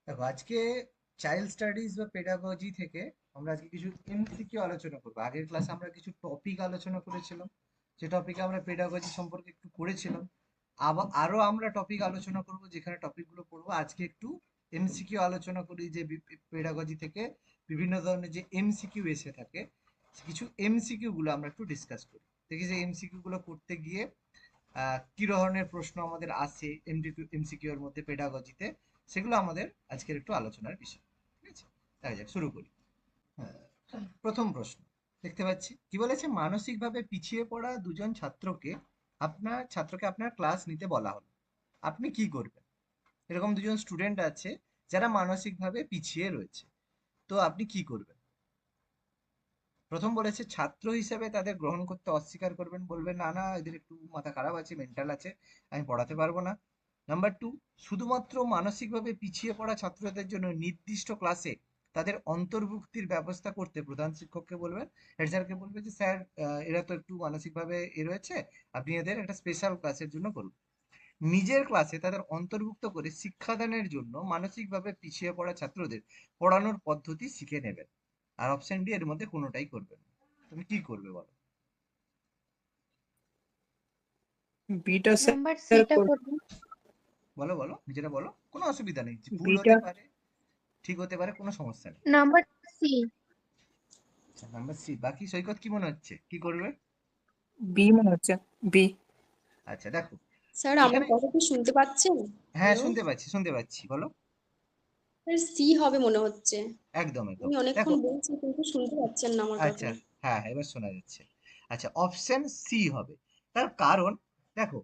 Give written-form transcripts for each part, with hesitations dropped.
দেখো আজকে child studies বা পেডাগজি থেকে আমরা আজকে কিছু এমসিকিউ আলোচনা করবো। আগের ক্লাসে আমরা কিছু টপিক আলোচনা করেছিলাম, যে টপিকে আমরা পেডাগজি সম্পর্কে একটু করেছিলাম। আবার আরো আমরা টপিক আলোচনা করব, যেখানে টপিকগুলো পড়বো। আজকে একটু এমসিকিউ আলোচনা করি, যে পেডাগজি থেকে বিভিন্ন ধরনের যে এমসিকিউ এসে থাকে, কিছু এমসিকিউ গুলো আমরা একটু ডিসকাস করি। দেখি যে এমসিকিউ গুলো করতে গিয়ে কি ধরনের প্রশ্ন আমাদের আসে এমসিকিউ এর মধ্যে পেডাগজিতে, সেগুলো আমাদের আজকের একটু আলোচনার বিষয়। ঠিক আছে, তাই যাক শুরু করি। হ্যাঁ, প্রথম প্রশ্ন দেখতে পাচ্ছি কি বলেছে, মানসিকভাবে পিছিয়ে পড়া দুজন ছাত্রকে আপনার ক্লাস নিতে বলা হলো, আপনি কি করবেন? এরকম দুজন স্টুডেন্ট আছে যারা মানসিকভাবে পিছিয়ে রয়েছে, তো আপনি কি করবেন? প্রথম বলেছে ছাত্র হিসেবে তাদের গ্রহণ করতে অস্বীকার করবেন, বলবেন না না এদের একটু মাথা খারাপ আছে, মেন্টাল আছে, আমি পড়াতে পারবো না। নাম্বার টু, শুধুমাত্র মানসিকভাবে পিছিয়ে পড়া ছাত্রদের জন্য নির্দিষ্ট ক্লাসে তাদের অন্তর্ভুক্তির ব্যবস্থা করতে প্রধান শিক্ষককে বলবেন। হেড স্যারকে বলবে যে স্যার, এরা তো একটু মানসিকভাবে রয়েছে, আপনি এদের একটা স্পেশাল ক্লাসের জন্য করুন। নিজের ক্লাসে তাদের অন্তর্ভুক্ত করে শিক্ষাদানের জন্য মানসিকভাবে পিছিয়ে পড়া ছাত্রদের পড়ানোর পদ্ধতি শিখে নেবেন। আর অপশন ডি এর মধ্যে কোনোটাই করবেন না। তুমি কি করবে বলো? বিটা নাম্বার স্যার সিটা করুন। বলো বলো, নিজেরা বলো, কোনো অসুবিধা নেই, ভুল বিটা হতে পারে, ঠিক হতে পারে, কোনো সমস্যা নেই। Number C. আচ্ছা, নাম্বার সি। বাকি সৈকত কি মনে হচ্ছে, কি করবে? বি মনে হচ্ছে। বি। আচ্ছা দেখো, স্যার আমার এখানে কথা কি শুনতে পাচ্ছেন? হ্যাঁ, হ্যালো, শুনতে পাচ্ছি, শুনতে পাচ্ছি, বলো। স্যার সি হবে মনে হচ্ছে। একদম একদম। আমি অনেকক্ষণ দেখো, বলছি কিন্তু শুনতে পাচ্ছেন না আমার কথা। আচ্ছা, হ্যাঁ হ্যাঁ, এবার শোনা যাচ্ছে। আচ্ছা, অপশন সি হবে। তার কারণ, দেখো,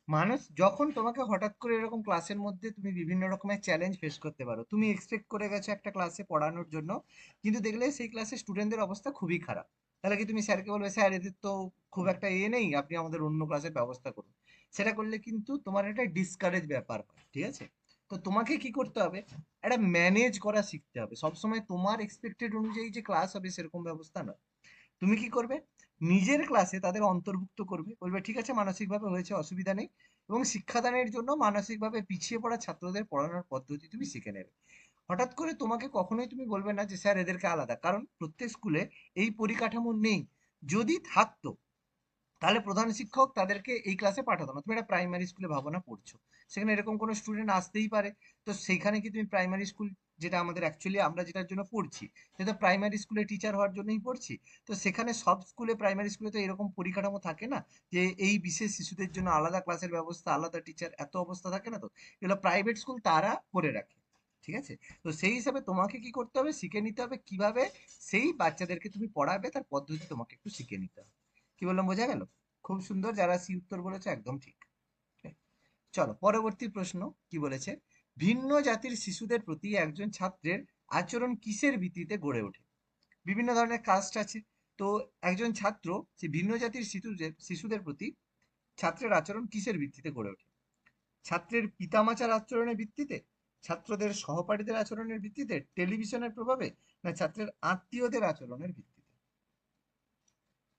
মানুষ যখন তোমাকে হঠাৎ করে এরকম ক্লাসের মধ্যে তুমি বিভিন্ন রকমের চ্যালেঞ্জ ফেস করতে পারো, তুমি এক্সপেক্ট করে গেছো একটা ক্লাসে পড়ানোর জন্য, কিন্তু দেখলে সেই ক্লাসে স্টুডেন্টদের অবস্থা খুবই খারাপ, তাহলে কি তুমি স্যারকে বলবে স্যার এদের তো খুব একটা নেই, আপনি আমাদের অন্য ক্লাসের ব্যবস্থা করুন? সেটা করলে কিন্তু তোমার একটা ডিসকারেজ ব্যাপার হয়, ঠিক আছে? তো তোমাকে কি করতে হবে, একটা ম্যানেজ করা শিখতে হবে। সবসময় তোমার এক্সপেক্টেড অনুযায়ী যে ক্লাস হবে সেরকম ব্যবস্থা নয়। তুমি কি করবে, নিজের ক্লাসে তাদের অন্তর্ভুক্ত করবে, বলবে ঠিক আছে মানসিকভাবে হয়েছে, অসুবিধা নেই, এবং শিক্ষাদানের জন্য মানসিকভাবে পিছিয়ে পড়া ছাত্রদের পড়ানোর পদ্ধতি তুমি শিখে নেবে। হঠাৎ করে তোমাকে কখনোই তুমি বলবে না যে স্যার এদেরকে আলাদা, কারণ প্রত্যেক স্কুলে এই পরিকাঠামো নেই। যদি থাকতো তাহলে প্রধান শিক্ষক তাদেরকে এই ক্লাসে পাঠাতো না। তুমি একটা প্রাইমারি স্কুলে ভাবো না পড়ছো, সেখানে এরকম কোনো স্টুডেন্ট আসতেই পারে। তো সেইখানে কি তুমি প্রাইমারি স্কুল, যেটা আমাদের অ্যাকচুয়ালি আমরা যেটার জন্য পড়ছি, সেটা প্রাইমারি স্কুলে টিচার হওয়ার জন্যই পড়ছি, তো সেখানে সব স্কুলে প্রাইমারি স্কুলে তো এরকম পরিকাঠামো থাকে না, যে এই বিশেষ শিশুদের জন্য আলাদা ক্লাসের ব্যবস্থা, আলাদা টিচার, এত অবস্থা থাকে না। তো এগুলো প্রাইভেট স্কুল তারা করে রাখে, ঠিক আছে? তো সেই হিসাবে তোমাকে কি করতে হবে, শিখে নিতে হবে কিভাবে সেই বাচ্চাদেরকে তুমি পড়াবে, তার পদ্ধতি তোমাকে একটু শিখে নিতে হবে। কি বললাম, বোঝা গেল? খুব সুন্দর, যারা সি উত্তর বলেছে একদম ঠিক। চলো পরবর্তী প্রশ্ন কি বলেছে, ভিন্ন জাতির শিশুদের প্রতি একজন ছাত্রের আচরণ কিসের ভিত্তিতে গড়ে ওঠে? বিভিন্ন ধরনের কাস্ট আছে, তো একজন ছাত্র, সে ভিন্ন জাতির শিশুদের প্রতি ছাত্রের আচরণ কিসের ভিত্তিতে গড়ে ওঠে? ছাত্রের পিতামাতার আচরণের ভিত্তিতে, ছাত্রদের সহপাঠীদের আচরণের ভিত্তিতে, টেলিভিশনের প্রভাবে, না ছাত্রের আত্মীয়দের আচরণের ভিত্তিতে?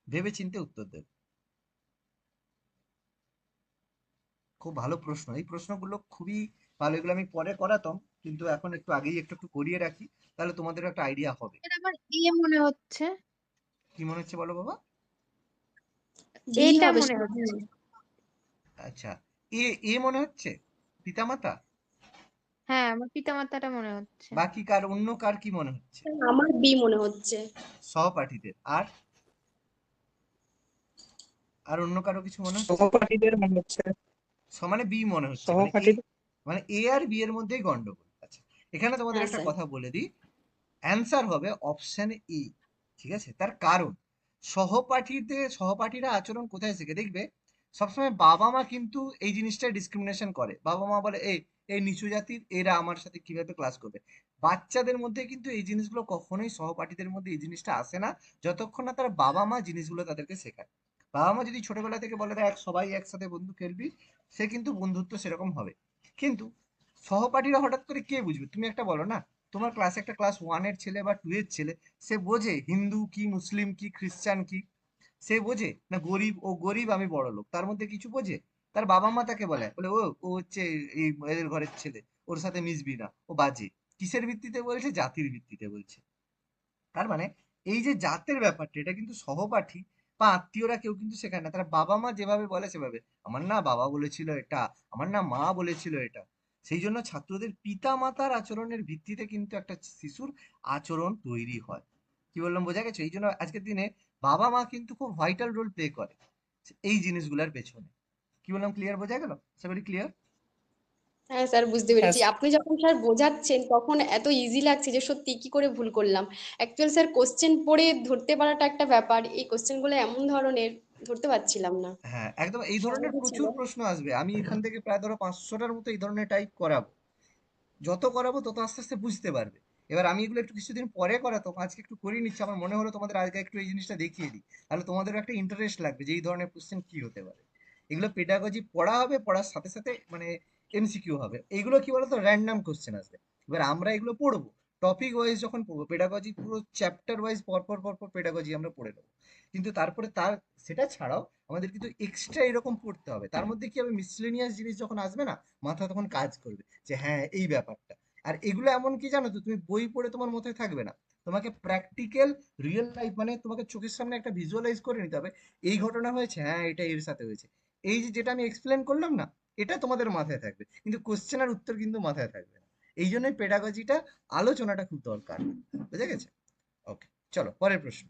ভেবে চিন্তে উত্তর দেবে। খুব ভালো প্রশ্ন, এই প্রশ্নগুলো খুবই ভালো, এগুলো আমি পরে করাতাম, কিন্তু এখন একটু আগেই একটু একটু করিয়ে রাখি, তাহলে তোমাদের একটা আইডিয়া হবে। এটা আমার মনে হচ্ছে। কি মনে হচ্ছে বলো বাবা? বি এটা হবে মনে স্যার, হচ্ছে। B। আচ্ছা, এ এ মনে হচ্ছে, পিতামাতা। হ্যাঁ, আমার পিতামাতাটা মনে হচ্ছে। বাকি কার, অন্য কার কি মনে হচ্ছে? স্যার, আমার বি মনে হচ্ছে। সহপাঠীদের। আর আর অন্য কারো কিছু মনে হচ্ছে? সহপাঠীদের মনে হচ্ছে। সমানে বি মনে হচ্ছে, মানে এই, সহপাঠীদের। মানে এ আর বি এর মধ্যেই গন্ডগোল। আচ্ছা, এখানে তোমাদের হ্যাঁ একটা স্যার। কথা বলে দিই, অ্যান্সার হবে অপশন ই। ঠিক আছে, তার কারণ সহপাঠীরা আচরণ কোথায় শেখে দেখবে, সবসময় বাবা মা কিন্তু এই জিনিসটা ডিসক্রিমিনেশন করে। বাবা মা বলে এই এই নিচু জাতির এরা আমার সাথে কিভাবে ক্লাস করবে। বাচ্চাদের মধ্যে কিন্তু এই জিনিসগুলো কখনোই, সহপাঠীদের মধ্যে এই জিনিসটা আসে না, যতক্ষণ না তার বাবা মা জিনিসগুলো তাদেরকে শেখায়। বাবা মা যদি ছোটবেলা থেকে বলে দেখ সবাই একসাথে বন্ধু খেলবি, সে কিন্তু বন্ধুত্ব সেরকম হবে। কিন্তু সহপাঠীরা হঠাৎ করে কে বুঝবে, তুমি একটা বলো না, তোমার ক্লাসে একটা ক্লাস ওয়ানের ছেলে বা টু এর ছেলে, সে বোঝে হিন্দু কি, মুসলিম কি, খ্রিস্টান কি? সে বোঝে না? গরিব, ও গরিব আমি বড় লোক, তার মধ্যে কিছু বোঝে? তার বাবা মা তাকে বলে বলে ও ও হচ্ছে এই এদের ঘরের ছেলে, ওর সাথে মিশবি না, ও বাজে। কিসের ভিত্তিতে বলছে? জাতির ভিত্তিতে বলছে। তার মানে এই যে জাতের ব্যাপারটা, এটা কিন্তু সহপাঠী বা আত্মীয়রা কেউ কিন্তু শেখায় না। তারা বাবা মা যেভাবে বলে সেভাবে, আমার না বাবা বলেছিল এটা, আমার না মা বলেছিল এটা। সেই জন্য ছাত্রদের পিতা মাতার আচরণের ভিত্তিতে কিন্তু একটা শিশুর আচরণ তৈরি হয়। কি বললাম, বোঝা গেছে? এই জন্য আজকের দিনে বাবা মা কিন্তু খুব ভাইটাল রোল প্লে করে এই জিনিসগুলোর পেছনে। কি বললাম, ক্লিয়ার? বোঝা গেল? সবারই ক্লিয়ার? হ্যাঁ স্যার, বুঝতে হ্যাঁ পেরেছি। আপনি যখন স্যার বোঝাচ্ছেন তখন এত ইজি লাগছে যে সত্যি কি করে ভুল করলাম। অ্যাকচুয়ালি স্যার কোশ্চেন পড়ে ধরতে পারাটা একটা ব্যাপার, এই কোশ্চেনগুলো এমন ধরনের ধরতে পারছিলাম না। হ্যাঁ, একদম এই ধরনের সহজই ছিল। প্রচুর প্রশ্ন আসবে। আমি এখান থেকে প্রায় ধরো 500টার মতো এই ধরনের টাইপ করাবো। যত করাবো তত আস্তে আস্তে বুঝতে পারবে। এবার আমি এগুলো একটু কিছুদিন পরে করাতাম, আজকে একটু করিয়ে নিচ্ছি। আমার মনে হলো তোমাদের আজকে একটু এই জিনিসটা দেখিয়ে দিই, তাহলে তোমাদেরও একটা ইন্টারেস্ট লাগবে যে এই ধরনের কোশ্চেন কি হতে পারে। এগুলো পেডাগজি পড়া হবে, পড়ার সাথে সাথে মানে এমসিকিউ হবে। এইগুলো কি বলতো, র্যান্ডম কোশ্চেন আসবে। এবার আমরা এগুলো পড়বো টপিক ওয়াইজ, যখন পড়বো পেডাগজি পুরো চ্যাপ্টার ওয়াইজ পর পর পর পর পেডাগজি আমরা পড়ে নেবো। কিন্তু তারপরে সেটা ছাড়াও আমাদের কিন্তু এক্সট্রা এরকম পড়তে হবে। তার মধ্যে কি হবে, মিসলেনিয়াস জিনিস যখন আসবে না, মাথা তখন কাজ করবে যে হ্যাঁ এই ব্যাপারটা। আর এগুলো এমন কি জানো তো, তুমি বই পড়ে তোমার মাথায় থাকবে না, তোমাকে প্র্যাকটিক্যাল রিয়েল লাইফ মানে তোমাকে চোখের সামনে একটা ভিজুয়ালাইজ করে নিতে হবে। এই ঘটনা হয়েছে, হ্যাঁ এটা এর সাথে হয়েছে। এই যে যেটা আমি এক্সপ্লেন করলাম না, এটা তোমাদের মাথায় থাকবে, কিন্তু কোশ্চেন আর উত্তর কিন্তু মাথায় থাকবে না। এই জন্যই পেডাগজিটা, আলোচনাটা খুব দরকার। বুঝে গেছে? ওকে, চলো পরের প্রশ্ন।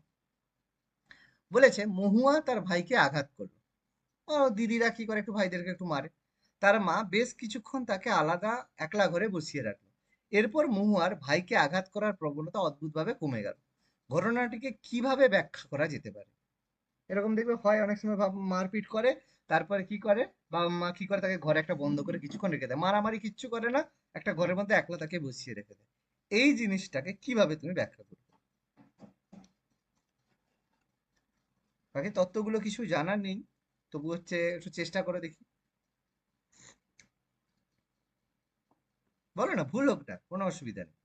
বলেছে মহুয়া তার ভাইকে আঘাত করলো। ও দিদিরা কি করে, একটু ভাইদেরকে একটু মারে। তার মা বেশ কিছুক্ষণ তাকে আলাদা একলা ঘরে বসিয়ে রাখলো। এরপর মহুয়ার ভাইকে আঘাত করার প্রবণতা অদ্ভুতভাবে কমে গেল। ঘটনাটিকে কিভাবে ব্যাখ্যা করা যেতে পারে? এরকম দেখবে হয় অনেক সময়, মারপিট করে, তারপরে কি করে, বাবা মা কি করে, তাকে ঘরে একটা বন্ধ করে কিছুক্ষণ রেখে দেয়, মারামারি কিচ্ছু করে না, একটা ঘরের মধ্যে একলা তাকে বসিয়ে রেখে দেয়। এই জিনিসটাকে কিভাবে তুমি ব্যাখ্যা করবে? বাকি তত্ত্বগুলো কিছু জানার নেই, তবু হচ্ছে একটু চেষ্টা করে দেখি। বলো না, ভুল হোক না, কোনো অসুবিধা নেই।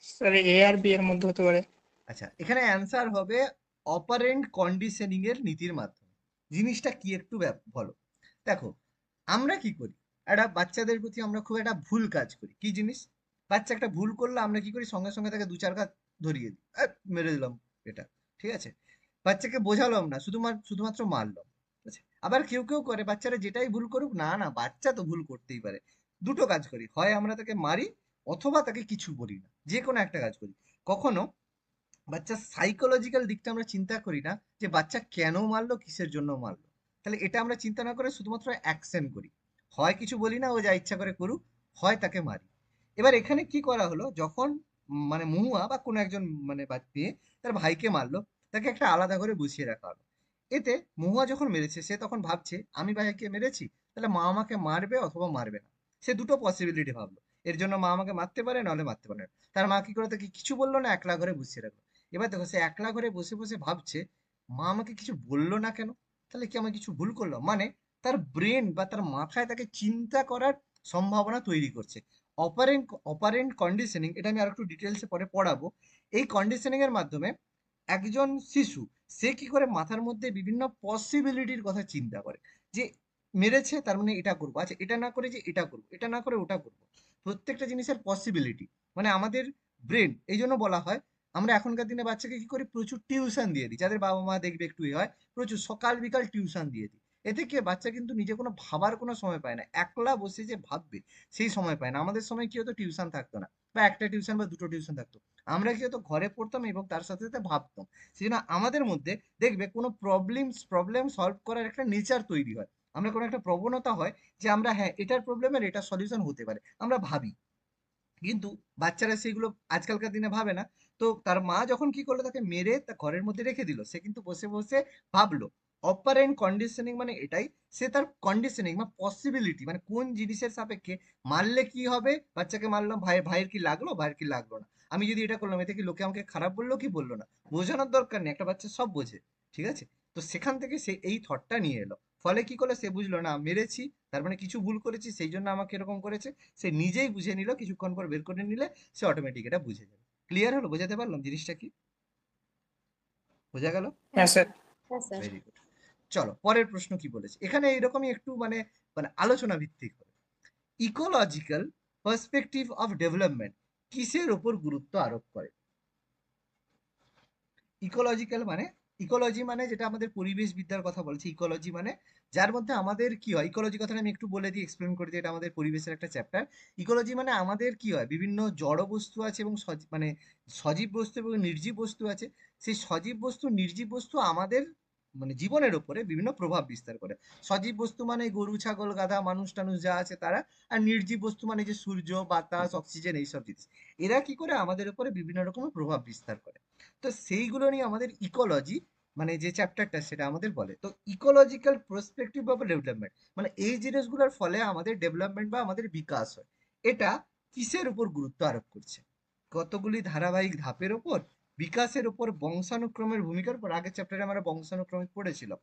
স্যার, এ আর বি এর মধ্যে হতে পারে। আচ্ছা, এখানে অ্যান্সার হবে অপারেন্ট কন্ডিশনিং এর নীতির মাধ্যমে। জিনিসটা কি একটু বলো। দেখো, আমরা কি করি, একটা বাচ্চাদের প্রতি আমরা খুব একটা ভুল কাজ করি। কি জিনিস? বাচ্চা একটা ভুল করলে আমরা কি করি, সঙ্গে সঙ্গে তাকে দু চার ঘাত ধরিয়ে দিই, মেরে দিলাম এটা, ঠিক আছে? বাচ্চাকে বোঝালাম না, শুধুমাত্র মারলাম, ঠিক আছে? আবার কেউ কেউ করে, বাচ্চারা যেটাই ভুল করুক না, না বাচ্চা তো ভুল করতেই পারে, দুটো কাজ করি, হয় আমরা তাকে মারি অথবা তাকে কিছু বলি না, যে কোনো একটা কাজ করি। কখনো বাচ্চার সাইকোলজিক্যাল দিকটা আমরা চিন্তা করি না, যে বাচ্চা কেন মারলো, কিসের জন্য মারলো। তাহলে এটা আমরা চিন্তা না করে শুধুমাত্র অ্যাকশন করি, হয় কিছু বলি না, ও যা ইচ্ছা করে করুক, হয় তাকে মারি। এবার এখানে কি করা হলো, যখন মানে মহুয়া বা কোনো একজন মানে মেয়ে তার ভাইকে মারলো, তাকে একটা আলাদা করে বসিয়ে রাখা হলো। এতে মহুয়া যখন মেরেছে, সে তখন ভাবছে আমি ভাইকে মেরেছি, তাহলে মা আমাকে মারবে অথবা মারবে না। সে দুটো পসিবিলিটি ভাবলো, এর জন্য মা আমাকে মারতে পারে, নাহলে মারতে পারে না। তার মা কি করে, তাকে কিছু বললো না, একলা ঘরে বসিয়ে রাখলো। এবার দেখো, সে একলা ঘরে বসে বসে ভাবছে মা আমাকে কিছু বললো না কেন, তাহলে কি আমি কিছু ভুল করলাম? মানে তার ব্রেন বা তার মাথায় তাকে চিন্তা করার সম্ভাবনা তৈরি করছে। অপারেন্ট অপারেন্ট কন্ডিশনিং, এটা আমি আর একটু ডিটেলসে পরে পড়াবো। এই কন্ডিশনিং এর মাধ্যমে একজন শিশু, সে কি করে মাথার মধ্যে বিভিন্ন পসিবিলিটির কথা চিন্তা করে, যে মেরেছে তার মানে এটা করবো, আচ্ছা এটা না করে যে এটা করবো, এটা না করে ওটা করবো। প্রত্যেকটা জিনিসের পসিবিলিটি, মানে আমাদের ব্রেন, এই জন্য বলা হয় আমরা এখনকার দিনে বাচ্চাকে কি করি, প্রচুর টিউশন দিয়ে দিই, যাদের বাবা মা দেখবে একটু হয়, প্রচুর সকাল বিকাল টিউশন দিয়ে দিই। এতে কি হয়, বাচ্চা কিন্তু নিজে কোনো ভাবার কোনো সময় পায় না, একলা বসে যে ভাববে সেই সময় পায় না। আমাদের সময় কি হতো, টিউশন থাকতো না, বা একটা টিউশন বা দুটো টিউশন থাকতো, আমরা কি হতো, ঘরে পড়তাম এবং তার সাথে সাথে ভাবতাম। সেই জন্য আমাদের মধ্যে দেখবে কোনো প্রবলেম সলভ করার একটা নেচার তৈরি হয়। আমরা কোনো একটা প্রবণতা হয় যে আমরা হ্যাঁ এটার প্রবলেমের এটা সলিউশন হতে পারে, আমরা ভাবি। কিন্তু বাচ্চারা সেগুলো আজকালকার দিনে ভাবে না। তো তার মা যখন কি করলো, তাকে মেরে তা ঘরের মধ্যে রেখে দিল, সে কিন্তু বসে বসে ভাবলো। অপারেন্ট কন্ডিশনিং মানে এটাই, সে তার কন্ডিশনিং বা পসিবিলিটি, মানে কোন জিনিসের সাপেক্ষে মারলে কি হবে, বাচ্চাকে মারলাম, ভাইয়ের কি লাগলো, ভাইয়ের কি লাগলো না, আমি যদি এটা করলাম এতে কি লোকে আমাকে খারাপ বললো কি বললো না, বোঝানোর দরকার নেই, একটা বাচ্চা সব বোঝে, ঠিক আছে? তো সেখান থেকে সে এই থটটা নিয়ে এলো। ফলে কি করলো, সে বুঝলো না মেরেছি, তার মানে কিছু ভুল করেছি, সেই জন্য আমাকে এরকম করেছে। সে নিজেই বুঝে নিল, কিছুক্ষণ পর বের করে নিলে সে অটোমেটিক এটা বুঝে যাবে। ক্লিয়ার হলো? বোঝাতে পারলাম জিনিসটা কি? বোঝা গেল? হ্যাঁ স্যার। হ্যাঁ স্যার। Very good. চলো পরের প্রশ্ন কি বলেছে। এখানে এইরকমই একটু মানে মানে আলোচনা ভিত্তিক হবে। ইকোলজিক্যাল পার্সপেক্টিভ অফ ডেভেলপমেন্ট কিসের ওপর গুরুত্ব আরোপ করে? ইকোলজিক্যাল মানে, ইকোলজি মানে যেটা আমাদের পরিবেশ বিদ্যার কথা বলছি, ইকোলজি মানে যার মধ্যে আমাদের কি হয়, ইকোলজি কথাটা আমি একটু বলে দিই, এক্সপ্লেন করে দিই, এটা আমাদের পরিবেশের একটা চ্যাপ্টার। ইকোলজি মানে আমাদের কি হয়, বিভিন্ন জড় বস্তু আছে এবং মানে সজীব বস্তু এবং নির্জীব বস্তু আছে। সেই সজীব বস্তু নির্জীব বস্তু আমাদের মানে জীবনের উপরে বিভিন্ন প্রভাব বিস্তার করে। সজীব বস্তু মানে গরু ছাগল গাধা মানুষ টানুষ যা আছে তারা, আর নির্জীব বস্তু মানে যে সূর্য বাতাস অক্সিজেন এইসব জিনিস, এরা কি করে আমাদের উপরে বিভিন্ন রকমের প্রভাব বিস্তার করে। তো সেইগুলো নিয়ে আমাদের ইকোলজি মানে যে চ্যাপ্টারটা সেটা আমাদের বলে। তো ইকোলজিক্যাল পার্সপেক্টিভ অফ ডেভেলপমেন্ট মানে এই জিনিসগুলোর ফলে আমাদের ডেভেলপমেন্ট বা আমাদের বিকাশ হয়, এটা কিসের উপর গুরুত্ব আরোপ করছে? কতগুলি ধারাবাহিক ধাপের উপর, বিকাশের উপর, বংশানুক্রমের ভূমিকার উপর, আগের চ্যাপ্টারে আমরা বংশানুক্রমিক পড়েছিলাম,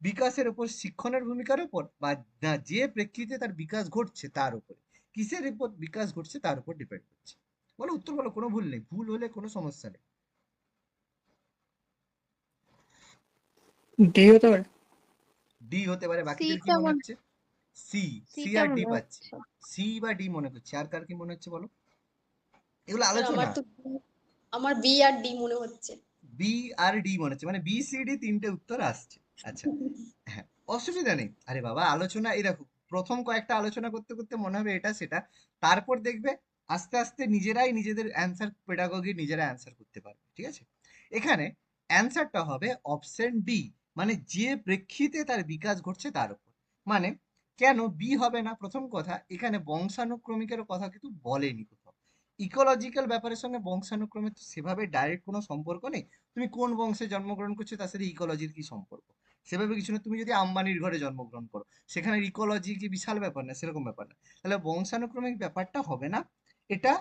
বিকাশের উপর শিক্ষণের ভূমিকার উপর, বা যে প্রেক্ষিতে তার বিকাশ ঘটছে তার উপরে, কিসের উপর বিকাশ ঘটছে তার উপর ডিপেন্ড করছে। বলো, উত্তর বলো, কোনো ভুল নেই, ভুল হলে কোনো সমস্যা নেই। ডি হতে পারে। ডি হতে পারে, বাকিদের কি সিটা মনে মনে হচ্ছে? সি, সি সিটা আর ডি মনে পাচ্ছি, হচ্ছে। সি বা ডি মনে করছে, আর কার কি মনে হচ্ছে বলো? এগুলো স্যার আমার আলোচনা। তো আমার বি আর ডি মনে হচ্ছে। বি আর ডি মনে হচ্ছে, মানে বি সি ডি তিনটে উত্তর আসছে। আচ্ছা, হ্যাঁ, অসুবিধা নেই, আরে বাবা আলোচনা, এই দেখো প্রথম কয়েকটা আলোচনা করতে করতে মনে হবে এটা সেটা, তারপর দেখবে আস্তে আস্তে নিজেরাই নিজেদের অ্যান্সার পেডাগজি নিজেরা অ্যান্সার করতে পারবে, ঠিক আছে? এখানে অ্যান্সারটা হবে অপশন ডি, মানে যে প্রেক্ষিতে তার বিকাশ ঘটছে তার উপর। মানে কেন বি হবে না? প্রথম কথা, এখানে বংশানুক্রমিকের কথা কিন্তু বলেনি কোথাও। ইকোলজিক্যাল ব্যাপারের সঙ্গে বংশানুক্রমের তো সেভাবে ডাইরেক্ট কোনো সম্পর্ক নেই। তুমি কোন বংশে জন্মগ্রহণ করছো তার সাথে ইকোলজির কি সম্পর্ক? সেভাবে কিছু না। তুমি যদি আম্বানির ঘরে জন্মগ্রহণ করো, সেখানে ইকোলজি কি বিশাল ব্যাপার না? সেরকম ব্যাপার না। তাহলে বংশানুক্রমিক ব্যাপারটা হবে না। এটা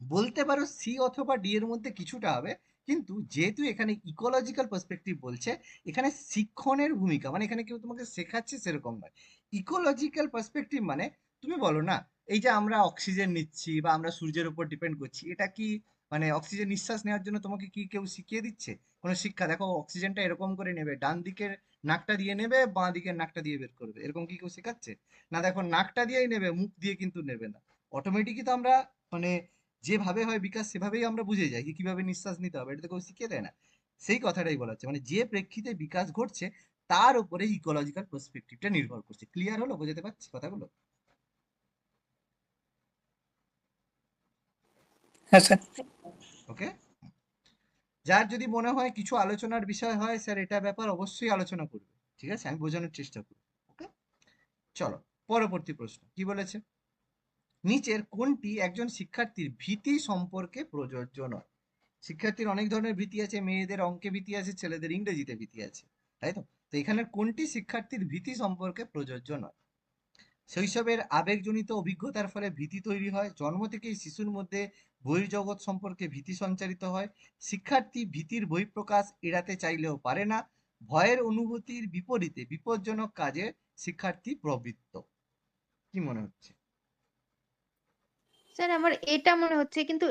বলতে পারো সি অথবা ডি এর মধ্যে কিছুটা হবে, কিন্তু যেহেতু এখানে ইকোলজিক্যাল পার্সপেক্টিভ বলছে, এখানে শিক্ষণের ভূমিকা মানে এখানে কেউ তোমাকে শেখাচ্ছে সেরকম নয়। ইকোলজিক্যাল পার্সপেক্টিভ মানে তুমি বলো না, এই যে আমরা অক্সিজেন নিচ্ছি বা আমরা সূর্যের উপর ডিপেন্ড করছি, এটা কি মানে অক্সিজেন নিঃশ্বাস নেওয়ার জন্য তোমাকে কি কেউ শিখিয়ে দিচ্ছে? কোনো শিক্ষা, দেখো অক্সিজেনটা এরকম করে নেবে, ডান দিকের নাকটা দিয়ে নেবে, বাঁ দিকের নাকটা দিয়ে বের করবে, এরকম কি কেউ শেখাচ্ছে? না, দেখো নাকটা দিয়েই নেবে, মুখ দিয়ে কিন্তু নেবে না। অটোমেটিকই তো আমরা মানে যেভাবে হয় বিকাশ সেভাবেই আমরা বুঝে যাই যে কিভাবে নিঃশ্বাস নিতে হবে, এটা তো কেউ শিখিয়ে দেয় না। সেই কথাটাই বলা হচ্ছে, মানে যে প্রেক্ষিতে বিকাশ ঘটছে তার উপরে ইকোলজিক্যাল পার্সপেক্টিভটা নির্ভর করছে। ক্লিয়ার হলো? বোঝাতে পারছি কথাগুলো? হ্যাঁ স্যার। ওকে। যার যদি মনে হয় কিছু আলোচনার বিষয় হয়, স্যার এটা ব্যাপার অবশ্যই আলোচনা করবে, ঠিক আছে, আমি বোঝানোর চেষ্টা করব। ওকে, চলো পরবর্তী প্রশ্ন কি বলেছে। নিচের কোনটি একজন শিক্ষার্থীর ভীতি সম্পর্কে প্রযোজ্য নয়? শিক্ষার্থীর অনেক ধরনের ভীতি আছে, মেয়েদের অঙ্কে ভীতি আছে, ছেলেদের ইংরেজিতে ভীতি আছে, তাই তো? তো এখানে কোনটি শিক্ষার্থীর ভীতি সম্পর্কে প্রযোজ্য নয়? শৈশবের আবেগজনিত অভিজ্ঞতার ফলে ভীতি তৈরি হয়, জন্ম থেকেই শিশুর মধ্যে বহির্জগৎ সম্পর্কে ভীতি সঞ্চারিত হয়, শিক্ষার্থী ভীতির বহিঃপ্রকাশ এড়াতে চাইলেও পারে না, ভয়ের অনুভূতির বিপরীতে বিপজ্জনক কাজে শিক্ষার্থী প্রবৃত্ত। কি মনে হচ্ছে? স্যার আমার এটা মনে হচ্ছে, কিন্তু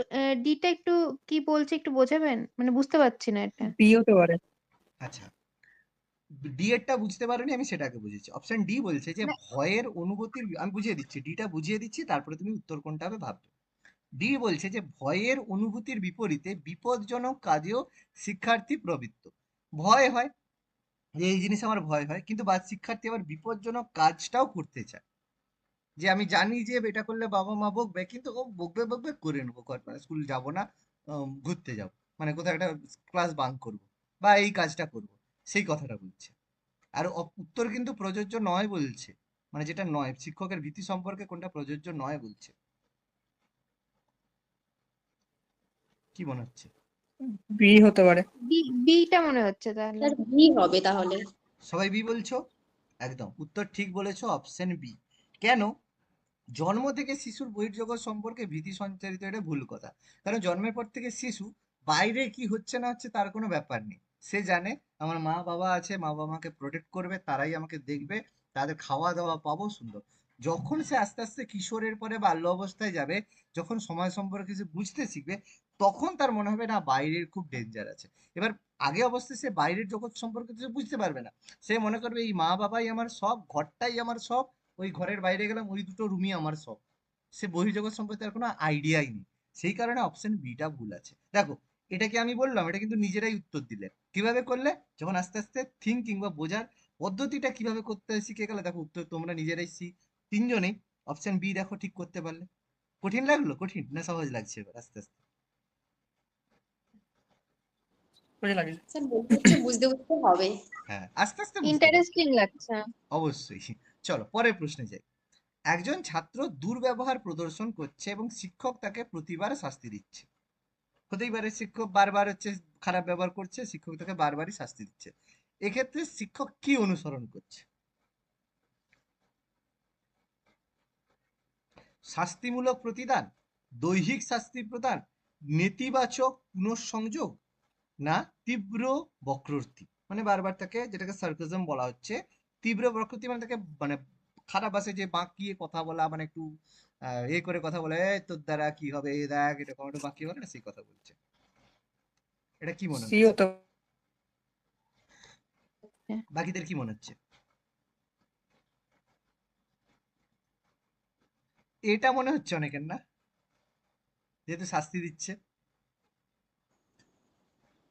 ডিটা একটু কি বলছে একটু বোঝাবেন, মানে বুঝতে পারছি না এটা। বি হতে পারে। আচ্ছা, ডি এরটা বুঝতে পারোনি, আমি সেটাকে বুঝেছি। অপশন ডি বলছে যে মানে ভয়ের অনুভূতির, আমি বুঝিয়ে দিচ্ছি, ডিটা বুঝিয়ে দিচ্ছি, তারপরে তুমি উত্তর কোনটা হবে ভাববে। ডি বলছে যে ভয়ের অনুভূতির বিপরীতে বিপজ্জনক কাজেও শিক্ষার্থী প্রবৃত্ত। ভয় হয় যে এই জিনিস আমার ভয় হয়, কিন্তু বা শিক্ষার্থী আবার বিপজ্জনক কাজটাও করতে চায়, যে আমি জানি যে এটা করলে বাবা মা বকবে, কিন্তু ও বকবে বকবে করে নেবো, মানে স্কুল যাব না, ঘুরতে যাব, মানে কোথাও একটা ক্লাস বাঙ্ক করব, বা এই কাজটা করব, সেই কথাটা বলছে। আর উত্তর কিন্তু প্রযোজ্য নয় বলছে, মানে যেটা নয়, শিক্ষকের ভীতি সম্পর্কে কোনটা প্রযোজ্য নয় বলছে। কি মনে হচ্ছে? বি হতে পারে। বিটা মনে হচ্ছে তাহলে। স্যার বি হবে তাহলে। সবাই বি বলছো? একদম উত্তর ঠিক বলেছো, অপশন বি। কেন? জন্ম থেকে শিশুর বহির্জগৎ সম্পর্কে ভীতি সঞ্চারিত, এটা ভুল কথা। কারণ জন্মের পর থেকে শিশু বাইরে কি হচ্ছে না হচ্ছে তার কোনো ব্যাপার নেই। সে জানে আমার মা বাবা আছে, মা বাবা আমাকে প্রোটেক্ট করবে, তারাই আমাকে দেখবে, তাদের খাওয়া দাওয়া পাবো সুন্দর। যখন সে আস্তে আস্তে কিশোরের পরে বাল্য অবস্থায় যাবে, যখন সমাজ সম্পর্কে সে বুঝতে শিখবে, তখন তার মনে হবে না বাইরের খুব ডেঞ্জার আছে। এবার আগে অবস্থায় সে বাইরের জগৎ সম্পর্কে তো সে বুঝতে পারবে না। সে মনে করবে এই মা বাবাই আমার সব, ঘরটাই আমার সব, ওই ঘরের বাইরে গেলাম ওই দুটো রুমই আমার সব। সে বহির্জগৎ সম্পর্কে তার কোনো আইডিয়াই নেই। সেই কারণে অপশন বিটা ভুল আছে। দেখো, এটা কি আমি বললাম, এটা কিন্তু নিজেরাই উত্তর দিলে। কিভাবে করলে? যখন আস্তে আস্তে থিঙ্কিং বা বোঝার পদ্ধতিটা কিভাবে করতে হয় শিখে গেলে, দেখো উত্তর তোমরা নিজেরাই তিনজনেই অপশন বি দেখো ঠিক করতে পারলে। কঠিন লাগলো? কঠিন না সহজ লাগছে এবার আস্তে আস্তে? বুঝে লাগে। স্যার মনে হচ্ছে বুঝতে বুঝতে হবে। হ্যাঁ, আস্তে আস্তে বুঝতে পারবে। ইন্টারেস্টিং লাগছে। অবশ্যই। চলো পরের প্রশ্নে যাই। একজন ছাত্র দুর্ব্যবহার প্রদর্শন করছে এবং শিক্ষক তাকে প্রতিবার শাস্তি দিচ্ছে। হতেই পারে শিক্ষক বারবার হচ্ছে খারাপ ব্যবহার করছে, শিক্ষক তাকে বারবারই শাস্তি দিচ্ছে। এক্ষেত্রে শিক্ষক কি অনুসরণ করছে? শাস্তিমূলক প্রতিদান, দৈহিক শাস্তি প্রদান, নেতিবাচক পুনঃসংযোগ, না তীব্র বক্রোক্তি? মানে বারবার তাকে, যেটাকে সার্কাজম বলা হচ্ছে, তীব্র বক্রোক্তি মানে তাকে মানে খারাপ ভাষায় যে বাঁকিয়ে কথা বলা, মানে একটু এ করে কথা বলে, "এই তোর দ্বারা কি হবে, এ দেখ", এরকম একটু বাঁকিয়ে বলে না, সেই কথা বলছে। এটা কি মনে সি হচ্ছে? হতে বাকিদের কি মনে হচ্ছে? এটা মনে হচ্ছে অনেকের, না? যেহেতু শাস্তি দিচ্ছে।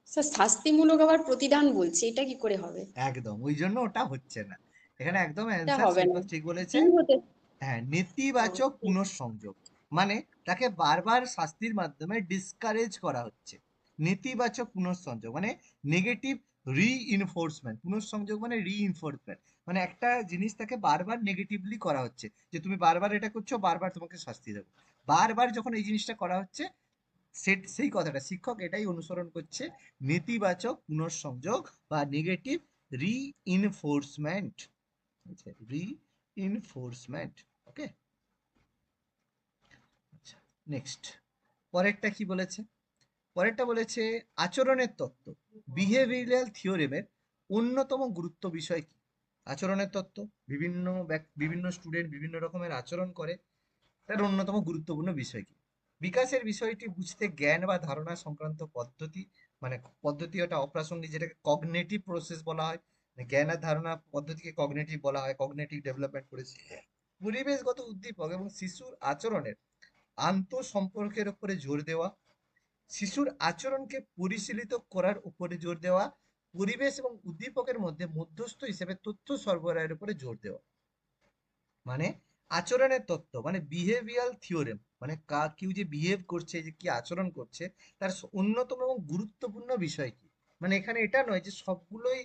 স্যার শাস্তিমূলক আবার প্রতিদান বলছে, এটা কি করে হবে? একদম, ওই জন্য ওটা হচ্ছে না। এখানে একদম এটা অ্যান্সার হবে না। শিক্ষক ঠিক বলেছে। কি হতে হ্যাঁ, ও, নেতিবাচক ঠিক। পুনঃসংযোগ। মানে তাকে বারবার শাস্তির মাধ্যমে ডিসকারেজ করা হচ্ছে। নেতিবাচক পুনঃসংযোগ মানে নেগেটিভ রিইনফোর্সমেন্ট। পুনঃসংযোগ মানে রিইনফোর্সমেন্ট, মানে একটা জিনিস তাকে বারবার নেগেটিভলি করা হচ্ছে, যে তুমি বারবার এটা করছো, বারবার তোমাকে শাস্তি দেবো। বারবার যখন এই জিনিসটা করা হচ্ছে, সেই কথাটা শিক্ষক এটাই অনুসরণ করছে, নেতিবাচক পুনঃসংযোগ বা নেগেটিভ রিইনফোর্সমেন্ট। রিইনফোর্সমেন্ট। ওকে, আচ্ছা, নেক্সট। পরেরটা কি বলেছে? পরেরটা বলেছে আচরণের তত্ত্ব, বিহেভিয়ারাল থিওরেমের অন্যতম গুরুত্ব বিষয় কি? আচরণের তত্ত্ব, বিভিন্ন স্টুডেন্ট বিভিন্ন রকমের আচরণ করে, তার অন্যতম গুরুত্বপূর্ণ বিষয় কি? বিকাশের বিষয়টি বুঝতে জ্ঞান বা ধারণা সংক্রান্ত পদ্ধতি, মানে পদ্ধতি ওটা অপ্রাসঙ্গিক, যেটাকে কগনিটিভ প্রসেস বলা হয়। মানে জ্ঞান আর ধারণা পদ্ধতিকে কগনিটিভ বলা হয়, কগনিটিভ ডেভেলপমেন্ট করেছি। পরিবেশগত উদ্দীপক এবং শিশুর আচরণের আন্তঃসম্পর্কের উপরে জোর দেওয়া, শিশুর আচরণকে পরিশীলিত করার উপরে জোর দেওয়া, পরিবেশ এবং উদ্দীপকের মধ্যে মধ্যস্থ হিসেবে তথ্য সরবরাহের উপরে জোর দেওয়া। মানে আচরণের তত্ত্ব মানে বিহেভিয়ারাল থিওরেম, মানে কেউ যে বিহেভ করছে, যে কি আচরণ করছে, তার অন্যতম এবং গুরুত্বপূর্ণ বিষয় কি? মানে এখানে এটা নয় যে সবগুলোই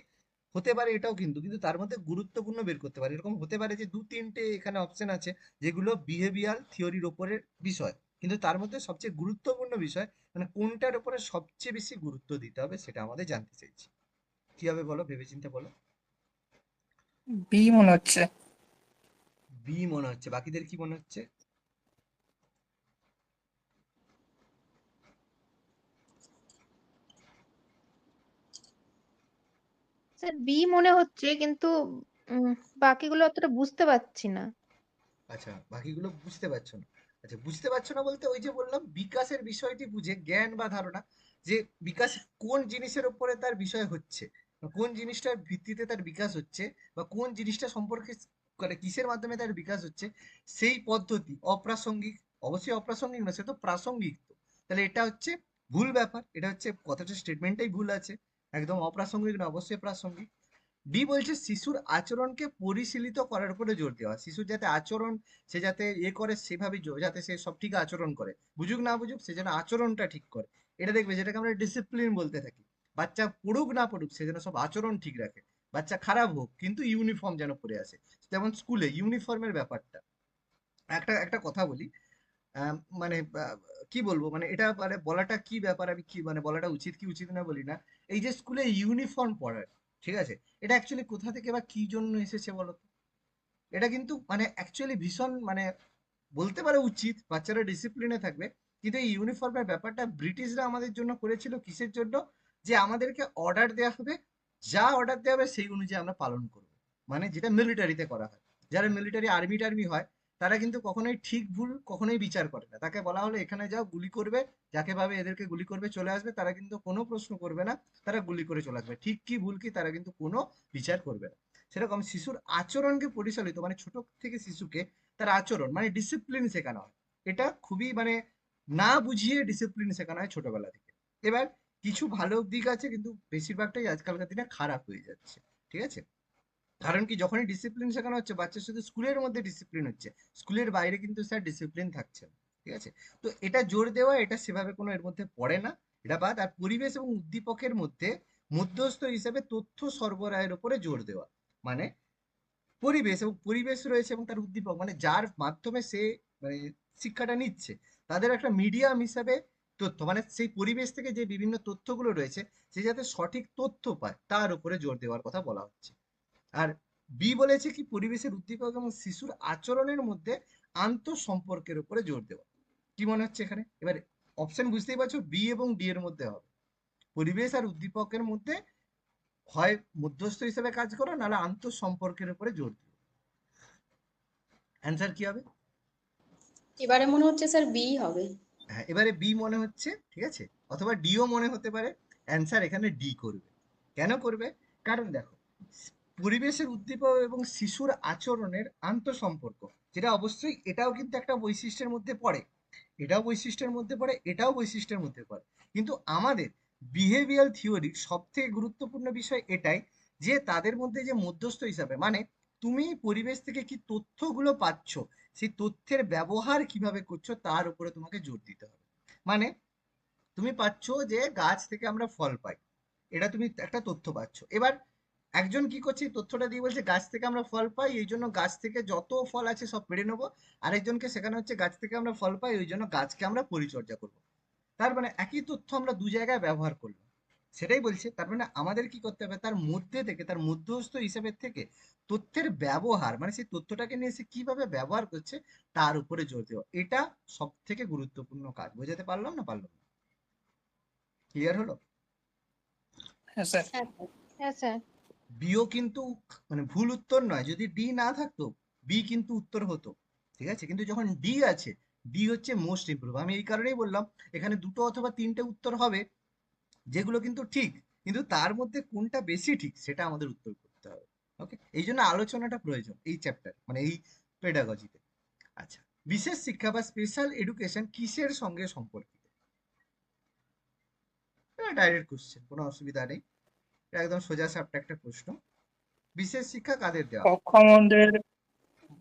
হতে পারে, এটাও কিন্তু কিন্তু তার মধ্যে গুরুত্বপূর্ণ বের করতে পারে। এরকম হতে পারে যে দু তিনটে এখানে অপশন আছে যেগুলো বিহেভিয়ারাল থিওরির ওপরের বিষয়, কিন্তু তার মধ্যে সবচেয়ে গুরুত্বপূর্ণ বিষয়, মানে কোনটার উপরে সবচেয়ে বেশি গুরুত্ব দিতে হবে সেটা আমাদের জানতে চাইছি। কি হবে বলো, ভেবেচিন্তে বলো। বি মনে হচ্ছে। বি মনে হচ্ছে, বাকিদের কি মনে হচ্ছে? স্যার বি মনে হচ্ছে, কিন্তু উম, বাকিগুলো অতটা বুঝতে পারছি না। আচ্ছা, বাকিগুলো বুঝতে পারছো না? আচ্ছা, বুঝতে পারছো না বলতে ওই যে বললাম, বিকাশের বিষয়টি বুঝে জ্ঞান বা ধারণা, যে বিকাশ কোন জিনিসের উপরে তার বিষয় হচ্ছে, বা কোন জিনিসটার ভিত্তিতে তার বিকাশ হচ্ছে, বা কোন জিনিসটা সম্পর্কে মানে কিসের মাধ্যমে তার বিকাশ হচ্ছে, সেই পদ্ধতি অপ্রাসঙ্গিক। অবশ্যই অপ্রাসঙ্গিক না, সে তো প্রাসঙ্গিক তো। তাহলে এটা হচ্ছে ভুল ব্যাপার, এটা হচ্ছে কথাটা, স্টেটমেন্টটাই ভুল আছে। একদম অপ্রাসঙ্গিক না, অবশ্যই প্রাসঙ্গিক। ডি বলছে শিশুর আচরণকে পরিশীলিত করার উপরে জোর দেওয়া। শিশুর যাতে আচরণ, সে যাতে করে সেভাবে যাতে সে সব ঠিক আচরণ করে, বুঝুক না বুঝুক সে যেন আচরণটা ঠিক করে। এটা দেখবে, যেটাকে আমরা ডিসিপ্লিন বলতে থাকি। বাচ্চা পড়ুক না পড়ুক সে যেন সব আচরণ ঠিক রাখে। বাচ্চা খারাপ হোক কিন্তু ইউনিফর্ম যেন পরে আসে। যেমন স্কুলে ইউনিফর্মের ব্যাপারটা, একটা একটা কথা বলি, মানে কি বলবো, মানে এটা মানে বলাটা কি ব্যাপার, আমি কি মানে বলাটা উচিত কি উচিত না বলি না। এই যে স্কুলে ইউনিফর্ম পড়ার, ঠিক আছে, এটা অ্যাকচুয়ালি কোথা থেকে বা কি জন্য এসেছে বলো তো? এটা কিন্তু মানে অ্যাকচুয়ালি ভীষণ মানে বলতে পারে উচিত, বাচ্চারা ডিসিপ্লিনে থাকবে। কিন্তু এই ইউনিফর্মের ব্যাপারটা ব্রিটিশরা আমাদের জন্য করেছিল কিসের জন্য? যে আমাদেরকে অর্ডার দেওয়া হবে, যা অর্ডার দেওয়া হবে সেই অনুযায়ী আমরা পালন করব। মানে যেটা মিলিটারিতে করা হয়, যারা মিলিটারি আর্মি টার্মি হয়, তারা কিন্তু কখনোই ঠিক ভুল কখনোই বিচার করে না। তাকে বলা হলো এখানে যাও গুলি করবে, যাকে ভাবে এদেরকে গুলি করবে চলে আসবে, তারা কিন্তু কোনো প্রশ্ন করবে না, তারা গুলি করে চলে আসবে। ঠিক কি ভুল কি তারা কিন্তু কোনো বিচার করবে না। সেরকম শিশুর আচরণকে পরিচালিত, মানে ছোট থেকে শিশুকে তার আচরণ মানে ডিসিপ্লিন শেখানো হয়। এটা খুবই মানে না বুঝিয়ে ডিসিপ্লিন শেখানো হয় ছোটবেলা থেকে। এবার কিছু ভালো দিক আছে, কিন্তু বেশিরভাগটাই আজকালকার দিনে খারাপ হয়ে যাচ্ছে, ঠিক আছে? কারণ কি, যখনই ডিসিপ্লিন শেখানো হচ্ছে, বাচ্চা শুধু স্কুলের মধ্যে ডিসিপ্লিন হচ্ছে, স্কুলের বাইরে কিন্তু স্যার ডিসিপ্লিন থাকছে না, ঠিক আছে? তো এটা জোর দেওয়া, এটা সেভাবে কোনো এর মধ্যে পড়ে না, এটা বাদ। আর পরিবেশ এবং উদ্দীপকের মধ্যে মধ্যস্থ হিসেবে তথ্য সরবরাহের উপরে জোর দেওয়া, মানে পরিবেশ এবং পরিবেশ রয়েছে এবং তার উদ্দীপক, মানে যার মাধ্যমে সে মানে শিক্ষাটা নিচ্ছে, তাদের একটা মিডিয়াম হিসাবে তথ্য, মানে সেই পরিবেশ থেকে যে বিভিন্ন তথ্যগুলো রয়েছে, সে যাতে সঠিক তথ্য পায় তার উপরে জোর দেওয়ার কথা বলা হচ্ছে। আর বি বলেছে কি, পরিবেশের উদ্দীপক এবং শিশুর আচরণের মধ্যে আন্তঃসম্পর্কের উপরে জোর দেওয়া। কি মনে হচ্ছে এখানে? এবার অপশন বুঝতেই পারছো, বি এবং ডি এর মধ্যে হবে। পরিবেশ আর উদ্দীপকের মধ্যে হয় মধ্যস্থ হিসেবে কাজ করো, নাহলে আন্তঃসম্পর্কের উপরে জোর দিও। অ্যান্সার কি হবে? এবারে মনে হচ্ছে স্যার বি হবে। হ্যাঁ, এবারে বি মনে হচ্ছে, ঠিক আছে, অথবা ডিও মনে হতে পারে। অ্যান্সার এখানে ডি করবে। কেন করবে? কারণ দেখো, পরিবেশের উদ্দীপক এবং শিশুর আচরণের আন্তঃসম্পর্ক, যেটা অবশ্যই এটাও কিন্তু একটা বৈশিষ্ট্যের মধ্যে পড়ে, এটাও বৈশিষ্ট্যের মধ্যে পড়ে, এটাও বৈশিষ্ট্যের মধ্যে পড়ে। কিন্তু আমাদের বিহেভিয়ার থিওরির সব থেকে গুরুত্বপূর্ণ বিষয় এটাই, যে তাদের মধ্যে যে মধ্যস্থ হিসাবে, মানে তুমি পরিবেশ থেকে কি তথ্যগুলো পাচ্ছ, সেই তথ্যের ব্যবহার কিভাবে করছো তার উপরে তোমাকে জোর দিতে হবে। মানে তুমি পাচ্ছ যে গাছ থেকে আমরা ফল পাই, এটা তুমি একটা তথ্য পাচ্ছ। এবার একজন কি করছে, এই তথ্যটা দিয়ে বলছে গাছ থেকে আমরা ফল পাই, এই জন্য গাছ থেকে যত ফল আছে সব পেড়ে নেবো। আরেকজনকে শেখানো হচ্ছে গাছ থেকে আমরা ফল পাই, ওই জন্য গাছকে আমরা পরিচর্যা করবো। তার মানে একই তথ্য আমরা দু জায়গায় ব্যবহার করলাম। সেটাই বলছে, তার মানে আমাদের কি করতে হবে, তার মধ্যে থেকে, তার মধ্যস্থ হিসেবে থেকে তথ্যের ব্যবহার, মানে সেই তথ্যটাকে নিয়ে সে কিভাবে ব্যবহার করছে তার উপরে জোর দেওয়া। এটা সব থেকে গুরুত্বপূর্ণ কাজ। বোঝাতে পারলাম না পারলাম না? ক্লিয়ার হলো? হ্যাঁ স্যার। হ্যাঁ স্যার। হ্যাঁ স্যার। বিও কিন্তু মানে ভুল উত্তর নয়, যদি ডি না থাকতো বি কিন্তু উত্তর হতো, ঠিক আছে? কিন্তু যখন ডি আছে, ডি হচ্ছে মোস্ট ইম্প্রুভ। আমি এই কারণেই বললাম এখানে দুটো অথবা তিনটে উত্তর হবে, যেগুলো কিন্তু ঠিক, কিন্তু তার মধ্যে কোনটা বেশি ঠিক সেটা আমাদের উত্তর করতে হবে। ওকে, এই জন্য আলোচনাটা প্রয়োজন এই চ্যাপ্টার, মানে এই পেডাগজিতে। আচ্ছা, বিশেষ শিক্ষা বা স্পেশাল এডুকেশন কিসের সঙ্গে সম্পর্কিত? ডাইরেক্ট কোশ্চেন, কোনো অসুবিধা নেই, এটা একদম সোজা সাপটা একটা প্রশ্ন। বিশেষ শিক্ষা কাদের দেওয়া হয়? অক্ষমদের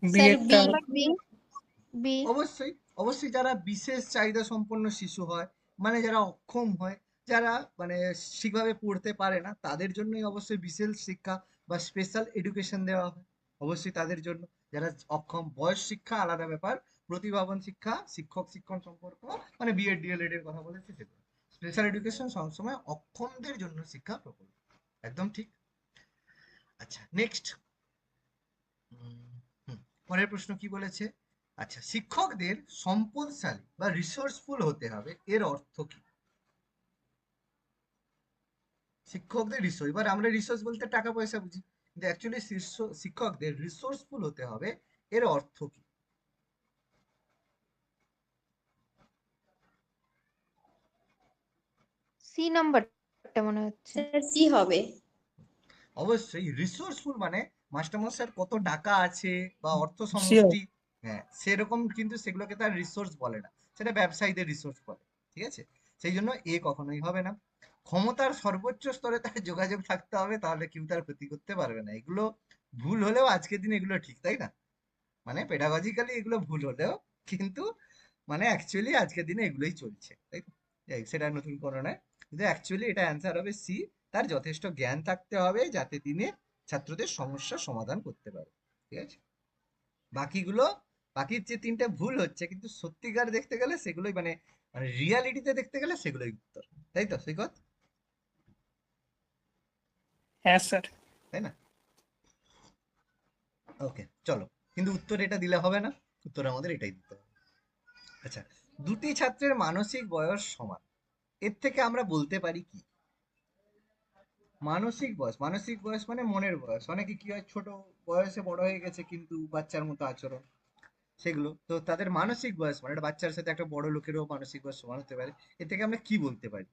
বি স্যার একটা বি। বি। বি। অবশ্যই, অবশ্যই যারা বিশেষ চাহিদা সম্পন্ন শিশু হয়, মানে যারা অক্ষম হয়, যারা মানে ঠিকভাবে পড়তে পারে না, তাদের জন্যই অবশ্যই বিশেষ শিক্ষা বা স্পেশাল এডুকেশন দেওয়া হয়, অবশ্যই তাদের জন্য। যারা অক্ষম, বয়স শিক্ষা আলাদা ব্যাপার, প্রতিভাবান শিক্ষা, শিক্ষক শিক্ষণ সম্পর্ক, মানে বিএড ডিএলএড এর কথা বলেছে সেগুলো। স্পেশাল এডুকেশন সবসময় অক্ষমদের জন্য শিক্ষা প্রকল্প। একদম ঠিক। আচ্ছা, নেক্সট। পরের প্রশ্ন কি বলেছে? আচ্ছা, শিক্ষকদের সম্পদশালী বা রিসোর্সফুল হতে হবে, এর অর্থ কি? শিক্ষকদের রিসোর্স, এবার আমরা রিসোর্স বলতে টাকা পয়সা বুঝি, কিন্তু অ্যাকচুয়ালি শিক্ষকদের রিসোর্সফুল হতে হবে, এর অর্থ কি? সি নাম্বারটা মনে হচ্ছে। স্যার সি হবে। অবশ্যই রিসোর্সফুল মানে মাস্টারমশাইয়ের কত টাকা আছে বা অর্থ শিওর। সমষ্টি, হ্যাঁ সেরকম, কিন্তু সেগুলোকে তার রিসোর্স বলে না, সেটা ব্যবসায়ীদের রিসোর্স বলে, ঠিক আছে? সেই জন্য এ কখনোই হবে না। ক্ষমতার সর্বোচ্চ স্তরে তার যোগাযোগ থাকতে হবে, তাহলে কেউ তার ক্ষতি করতে পারবে না। এগুলো ভুল হলেও আজকের দিনে এগুলো ঠিক, তাই না? মানে পেডাগজিক্যালি এগুলো ভুল হলেও কিন্তু মানে অ্যাকচুয়ালি আজকের দিনে এগুলোই চলছে, তাই তো? যাই হোক, সেটা নতুন কোনো নয়, কিন্তু অ্যাকচুয়ালি এটা অ্যান্সার হবে সি। তার যথেষ্ট জ্ঞান থাকতে হবে যাতে তিনি ছাত্রদের সমস্যার সমাধান করতে পারে, ঠিক আছে? বাকিগুলো, বাকির যে তিনটে ভুল হচ্ছে, কিন্তু সত্যিকার দেখতে গেলে সেগুলোই মানে মানে রিয়ালিটিতে দেখতে গেলে সেগুলোই উত্তর, তাই তো সৈকত? হ্যাঁ স্যার। তাই না? ওকে, চলো, কিন্তু উত্তর এটা দিলে হবে না, উত্তর আমাদের এটাই দিতে হবে। আচ্ছা, দুটি ছাত্রের মানসিক বয়স সমান, এর থেকে আমরা বলতে পারি কি? মানসিক বয়স, মানসিক বয়স মানে মনের বয়স। অনেকে কি হয়, ছোট বয়সে বড় হয়ে গেছে কিন্তু বাচ্চার মতো আচরণ, সেগুলো তো তাদের মানসিক বয়স, মানে একটা বাচ্চার সাথে একটা বড় লোকেরও মানসিক বয়স সমান হতে পারে। এর থেকে আমরা কি বলতে পারি?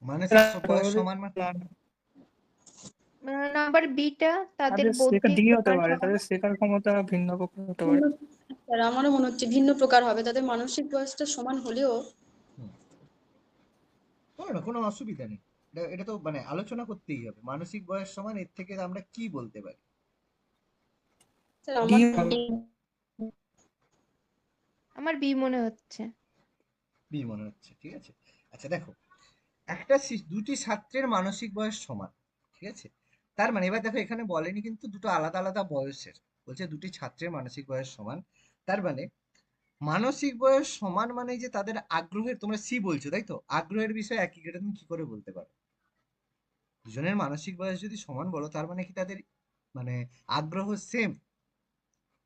মানসিক বয়স সমান মানে নাম্বার বিটা তাদের তাদের শেখা বৌদ্ধিক ডি হতে প্রকার পারে, সমান। তাদের শেখার ক্ষমতা ভিন্ন প্রকার হতে পারে। ভিন্ন, স্যার আমারও মনে হচ্ছে ভিন্ন প্রকার হবে, তাদের মানসিক বয়সটা সমান হলেও হুম, হবে না, কোনো অসুবিধা নেই। এটা তো মানে আলোচনা করতেই হবে, মানসিক বয়স সমান, এর থেকে আমরা কি বলতে পারি? স্যার ডি আমার হবে। আমার বি মনে হচ্ছে। বি মনে হচ্ছে, ঠিক আছে। আচ্ছা দেখো, দুটি ছাত্রের মানসিক বয়স সমান, ঠিক আছে। তার মানে এবার দেখো, এখানে বলেনি কিন্তু দুটো আলাদা আলাদা বয়সের, বলছে দুটি ছাত্রের মানসিক বয়স সমান। তার মানে মানসিক বয়স সমান মানে যে তাদের আগ্রহের, তোমরা সি বলছো তাই তো, আগ্রহের বিষয় একই, এটা তুমি কি করে বলতে পারো? দুজনের মানসিক বয়স যদি সমান বলো, তার মানে কি তাদের মানে আগ্রহ সেম?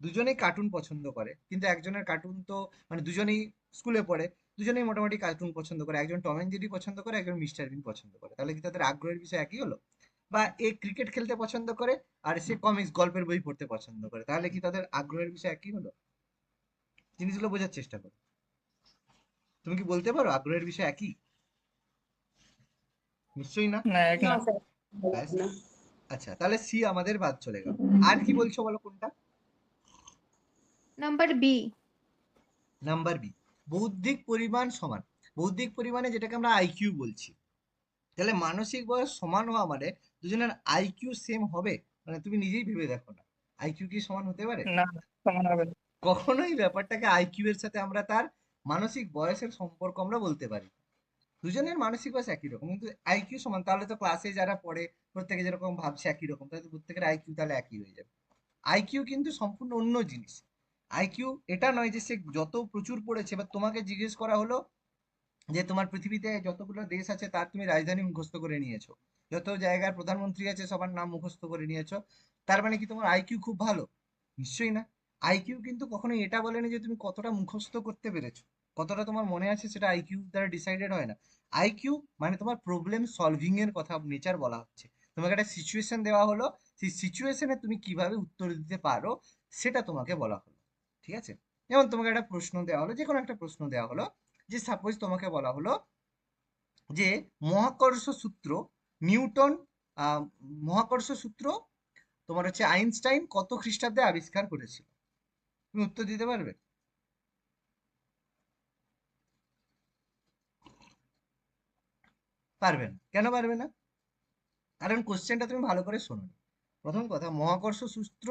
দুজনেই কার্টুন পছন্দ করে, কিন্তু একজনের কার্টুন তো মানে দুজনেই স্কুলে পড়ে, দুজনেই মোটামুটি কার্টুন পছন্দ করে, একজন টম অ্যান্ড জেরি পছন্দ করে, একজন মিস্টার বিন পছন্দ করে, তাহলে কি তাদের আগ্রহের বিষয় একই হলো? বা এ ক্রিকেট খেলতে পছন্দ করে আর সে কমিক্স গল্পের বই পড়তে পছন্দ করে, তাহলে কি তাদের আগ্রহের বিষয় একই হলো? জিনিসগুলো বোঝার চেষ্টা করো। তুমি কি বলতে পারো আগ্রহের বিষয় একই? নিশ্চয়ই না। না, এক না না। স্যার, ব্যাস। না। আচ্ছা, তাহলে সি আমাদের বাদ চলে গেল। আর কি বলছো বলো, কোনটা? Number B. নাম্বার বি, বৌদ্ধিক পরিমাণ সমান। বৌদ্ধিক পরিমাণে যেটাকে আমরা আইকিউ বলছি, তাহলে মানসিক বয়স সমান হওয়া মানে দুজনের আইকিউ সেম হবে? মানে তুমি নিজেই ভেবে দেখো না, আইকিউ কি সমান হতে পারে? না, সমান হবে না। কখনোই ব্যাপারটাকে আইকিউ এর সাথে আমরা তার মানসিক বয়সের সম্পর্ক আমরা বলতে পারি না। দুজনের মানসিক বয়স একই রকম কিন্তু আইকিউ সমান, তাহলে তো ক্লাসে যারা পড়ে প্রত্যেকে যেরকম ভাবছে একই রকম, তাহলে তো প্রত্যেকের আইকিউ তাহলে একই হয়ে যাবে। আইকিউ কিন্তু সম্পূর্ণ অন্য জিনিস। আইকিউ এটা নয় যে সে যত প্রচুর পড়েছে, বা তোমাকে জিজ্ঞেস করা হলো যে তোমার পৃথিবীতে যতগুলো দেশ আছে তার তুমি রাজধানী মুখস্থ করে নিয়েছো, যত জায়গার প্রধানমন্ত্রী আছে সবার নাম মুখস্থ করে নিয়েছো, তার মানে কি তোমার আইকিউ খুব ভালো? নিশ্চয়ই না। আইকিউ কিন্তু কখনোই এটা বলেনি যে তুমি কতটা মুখস্থ করতে পেরেছো, কতটা তোমার মনে আছে, সেটা আইকিউ দ্বারা ডিসাইডেড হয় না। আইকিউ মানে তোমার প্রবলেম সলভিং এর কথা নেচার বলা হচ্ছে। তোমাকে একটা সিচুয়েশন দেওয়া হলো, সেই সিচুয়েশনে তুমি কিভাবে উত্তর দিতে পারো সেটা তোমাকে বলা হলো, ঠিক আছে। যেমন তোমাকে একটা প্রশ্ন দেওয়া হলো, যে কোনো একটা প্রশ্ন দেওয়া হলো, যে সাপোজ তোমাকে বলা হলো যে মহাকর্ষ সূত্র নিউটন, আহ, মহাকর্ষ সূত্র তোমার হচ্ছে আইনস্টাইন কত খ্রিস্টাব্দে আবিষ্কার করেছিল? তুমি উত্তর দিতে পারবে? পারবে না। কেন পারবে না? কারণ কোশ্চেনটা তুমি ভালো করে শোনো। প্রথম কথা, মহাকর্ষ সূত্র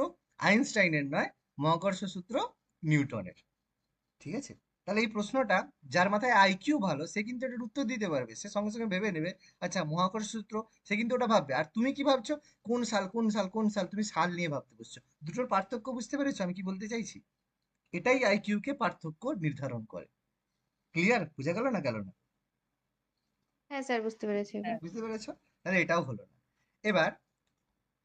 আইনস্টাইনের নয়, মহাকর্ষ সূত্র নিউটনের, ঠিক আছে। তাহলে এই প্রশ্নটা, যার মাথায় আইকিউ ভালো সে কিন্তু এটার উত্তর দিতে পারবে, সে সঙ্গে সঙ্গে ভেবে নেবে আচ্ছা মহাকর্ষ সূত্র, সে কিন্তু ওটা ভাববে। আর তুমি কি ভাবছো, কোন সাল কোন সাল কোন সাল, তুমি সাল নিয়ে ভাবতে বসছো। দুটোর পার্থক্য বুঝতে পেরেছো আমি কি বলতে চাইছি? এটাই আইকিউ কে পার্থক্য নির্ধারণ করে। ক্লিয়ার? বুঝা গেল না, গেল না? হ্যাঁ স্যার, বুঝতে পেরেছি এবার। হ্যাঁ। বুঝতে পেরেছো? তাহলে এটাও হলো না। এবার